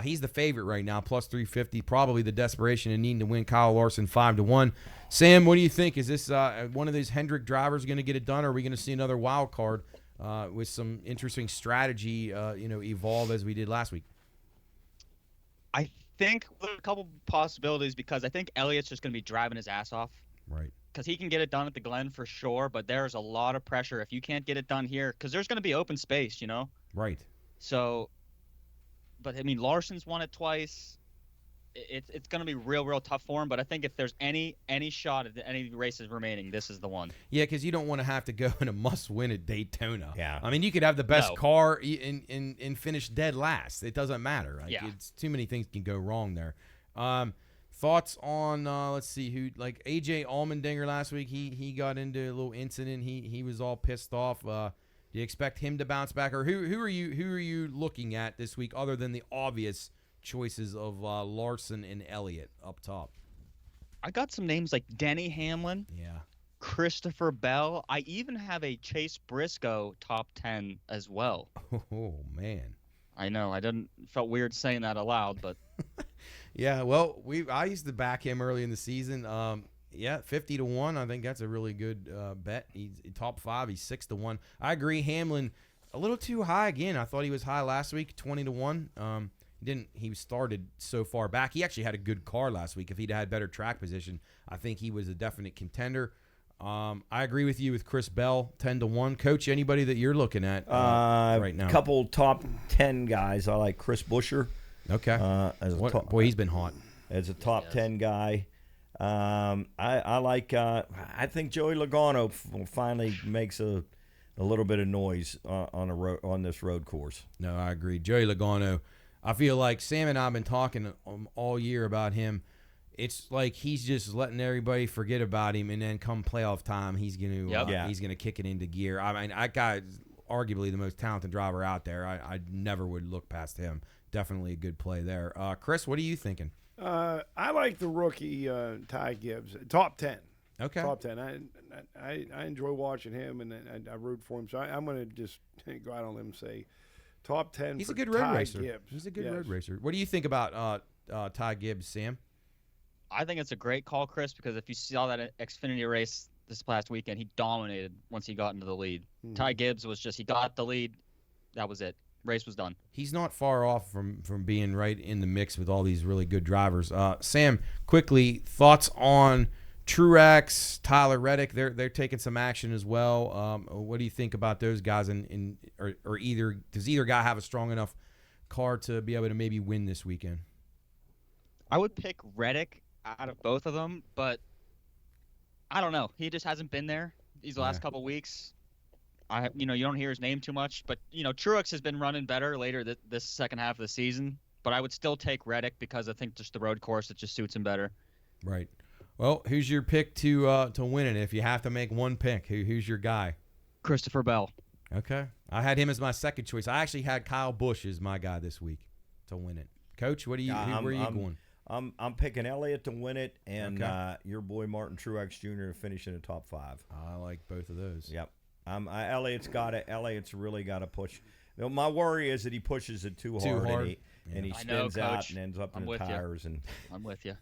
He's the favorite right now, plus 350. Probably the desperation and needing to win. Kyle Larson 5-1. Sam, what do you think? Is this one of those Hendrick drivers going to get it done, or are we going to see another wild card with some interesting strategy, evolve as we did last week? I think there's a couple possibilities, because I think Elliott's just going to be driving his ass off. Right. Because he can get it done at the Glen for sure, but there's a lot of pressure if you can't get it done here, because there's going to be open space, Right. So, but I mean, Larson's won it twice. It's going to be real tough for him, but I think if there's any shot at any races remaining, this is the one. Yeah, because you don't want to have to go in a must-win at Daytona. Yeah. I mean, you could have the best car and finish dead last. It doesn't matter. It's too many things can go wrong there. Thoughts on let's see, who, like AJ Allmendinger last week? He got into a little incident. He was all pissed off. Do you expect him to bounce back, or who are you looking at this week other than the obvious choices of Larson and Elliott up top? I got some names like Denny Hamlin, Christopher Bell. I even have a Chase Briscoe top 10 as well. Oh man, I know. Felt weird saying that aloud, but yeah. Well, I used to back him early in the season. 50-1. I think that's a really good bet. He's top 5. He's 6-1. I agree. Hamlin a little too high again. I thought he was high last week, 20-1. He started so far back. He actually had a good car last week. If he'd had better track position, I think he was a definite contender. I agree with you with Chris Bell, 10-1. Coach, anybody that you're looking at right now? A couple top 10 guys. I like Chris Buescher. Okay. Boy, he's been hot. As a top 10 guy. I like. I think Joey Logano finally makes a little bit of noise on this road course. No, I agree. Joey Logano. I feel like Sam and I have been talking all year about him. It's like he's just letting everybody forget about him, and then come playoff time, he's gonna kick it into gear. I mean, that guy is arguably the most talented driver out there. I never would look past him. Definitely a good play there. Chris, what are you thinking? I like the rookie Ty Gibbs, top 10. Okay, top 10. I enjoy watching him, and I root for him. So I'm going to just go out on a limb and say Top 10. He's for a good road Ty racer. Gibbs. He's a good Yes. road racer. What do you think about Ty Gibbs, Sam? I think it's a great call, Chris, because if you saw that Xfinity race this past weekend, he dominated once he got into the lead. Ty Gibbs was just, he got the lead. That was it. Race was done. He's not far off from being right in the mix with all these really good drivers. Sam, quickly, thoughts on Truex, Tyler Reddick? They're taking some action as well. What do you think about those guys? Or does either guy have a strong enough car to be able to maybe win this weekend? I would pick Reddick out of both of them, but I don't know. He just hasn't been there these last couple weeks. You don't hear his name too much, but Truex has been running better later this second half of the season. But I would still take Reddick because I think just the road course, it just suits him better. Right. Well, who's your pick to win it? If you have to make one pick, who's your guy? Christopher Bell. Okay. I had him as my second choice. I actually had Kyle Busch as my guy this week to win it. Coach, where are you going? I'm picking Elliott to win it, and your boy Martin Truex Jr. to finish in the top 5. I like both of those. Yep. Elliott's got it. Elliott's really got to push. My worry is that he pushes it too hard. And he spins out and ends up in the tires. I'm with you.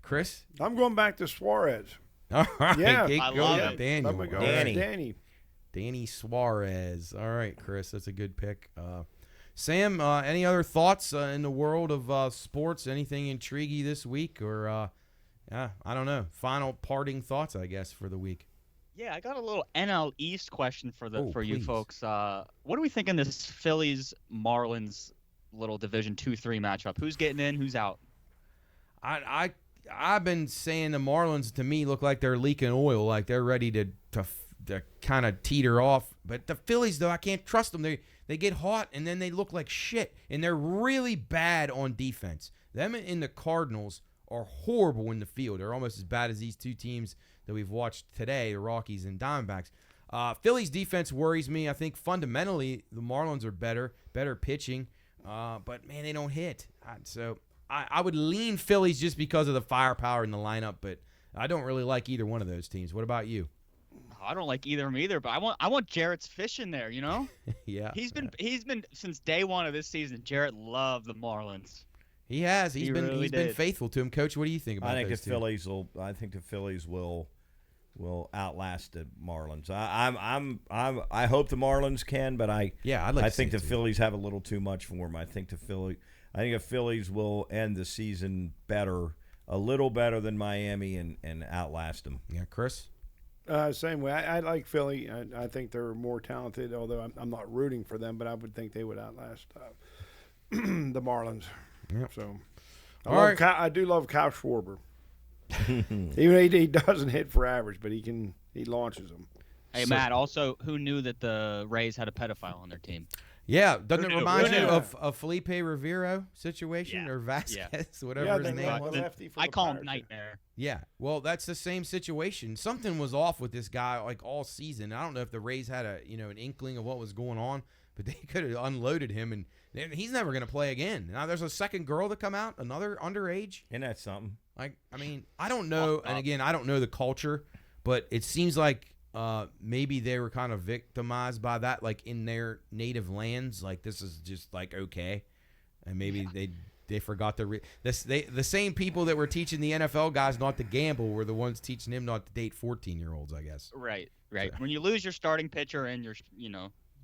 Chris? I'm going back to Suarez. All right. Yeah. I love it. Daniel. Danny Suarez. All right, Chris. That's a good pick. Sam, any other thoughts in the world of sports? Anything intrigue you this week? Or, I don't know. Final parting thoughts, I guess, for the week. Yeah, I got a little NL East question for you please. folks. What do we think in this Phillies-Marlins little Division 2-3 matchup? Who's getting in? Who's out? I've been saying the Marlins to me look like they're leaking oil, like they're ready to kind of teeter off. But the Phillies, though, I can't trust them. They get hot and then they look like shit, and they're really bad on defense. Them and the Cardinals are horrible in the field. They're almost as bad as these two teams that we've watched today, the Rockies and Diamondbacks. Phillies defense worries me. I think fundamentally the Marlins are better pitching, but man, they don't hit. So I would lean Phillies just because of the firepower in the lineup, but I don't really like either one of those teams. What about you? I don't like either of them either, but I want Jarrett's fish in there. Yeah. He's been since day one of this season. Jarrett loved the Marlins. He has. He's been faithful to him. Coach, what do you think about I think those the Phillies will. I think the Phillies will outlast the Marlins. I hope the Marlins can, but I think the Phillies have a little too much for them. I think the Phillies will end the season a little better than Miami, and outlast them. Yeah, Chris. Same way. I like Philly. I think they're more talented, although I'm not rooting for them, but I would think they would outlast the Marlins. Yep. So, I do love Kyle Schwarber. Even he doesn't hit for average, but he launches them. Hey, Matt, also, who knew that the Rays had a pedophile on their team? Yeah, doesn't it remind you of Felipe Rivero situation or Vasquez, whatever his name was? I call him Nightmare. Yeah, well, that's the same situation. Something was off with this guy like all season. I don't know if the Rays had an inkling of what was going on, but they could have unloaded him, and he's never going to play again. Now there's a second girl to come out, another underage. And that's something. I don't know, and again, I don't know the culture, but it seems like maybe they were kind of victimized by that, like in their native lands. Like this is just like okay, and maybe they forgot the same people that were teaching the NFL guys not to gamble were the ones teaching him not to date 14-year-olds, I guess. Right. When you lose your starting pitcher and your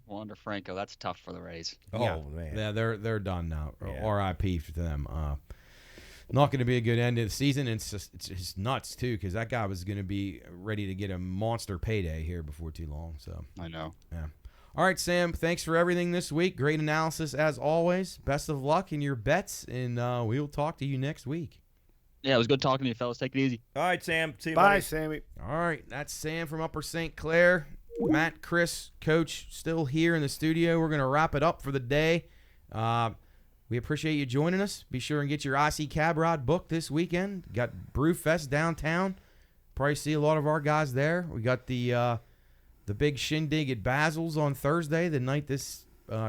Wander Franco, that's tough for the Rays. Oh man, yeah, they're done now. Yeah. R.I.P. to them. Not going to be a good end of the season. It's just nuts too, because that guy was going to be ready to get a monster payday here before too long. So I know. Yeah. All right, Sam. Thanks for everything this week. Great analysis as always. Best of luck in your bets, and we'll talk to you next week. Yeah, it was good talking to you, fellas. Take it easy. All right, Sam. See you. Bye, buddy. Sammy. All right, that's Sam from Upper St. Clair. Matt, Chris, Coach, still here in the studio. We're going to wrap it up for the day. We appreciate you joining us. Be sure and get your IC Cab Ride booked this weekend. Got Brewfest downtown. Probably see a lot of our guys there. We got the big shindig at Basil's on Thursday, the night this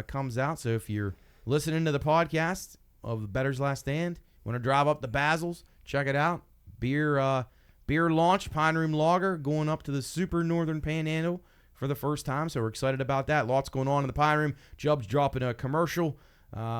comes out. So if you're listening to the podcast of the Bettor's Last Stand, want to drive up to Basil's, check it out. Beer launch, Pine Room Lager, going up to the Super Northern Panhandle for the first time, so we're excited about that. Lots going on in the Pine Room. Jub's dropping a commercial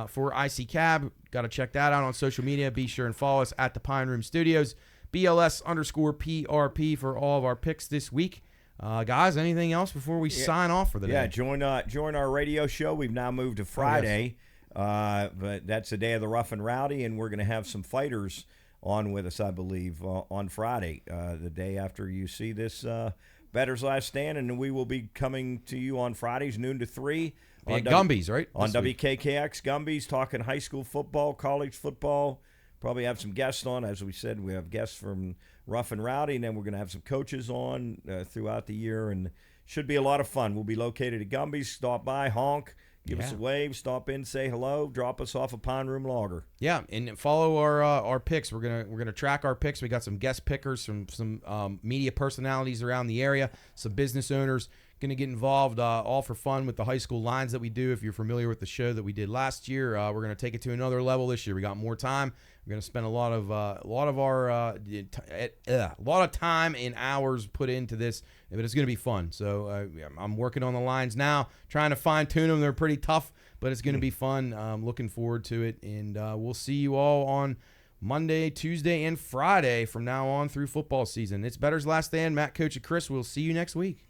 for IC Cab. Got to check that out on social media. Be sure and follow us at the Pine Room Studios, BLS_PRP for all of our picks this week. Guys, anything else before we sign off for the day? Yeah, join our radio show. We've now moved to Friday, but that's the day of the Rough and Rowdy, and we're going to have some fighters on with us, I believe, on Friday, the day after you see this Bettor's Last Stand, and we will be coming to you on Fridays, noon to 3. On Gumby's, right? On WKKX Gumby's, talking high school football, college football. Probably have some guests on. As we said, we have guests from Rough and Rowdy, and then we're going to have some coaches on throughout the year, and should be a lot of fun. We'll be located at Gumby's. Stop by, honk, give us a wave, stop in, say hello, drop us off a Pine Room Lager. Yeah, and follow our picks. We're gonna track our picks. We got some guest pickers from some media personalities around the area, some business owners. Going to get involved all for fun with the high school lines that we do. If you're familiar with the show that we did last year, we're going to take it to another level this year. We got more time. We're going to spend a lot of time and hours put into this, but it's going to be fun. So I'm working on the lines now, trying to fine tune them. They're pretty tough, but it's going to be fun. Looking forward to it, and we'll see you all on Monday, Tuesday, and Friday from now on through football season. It's Bettor's Last Stand. Matt, Coach, and Chris. We'll see you next week.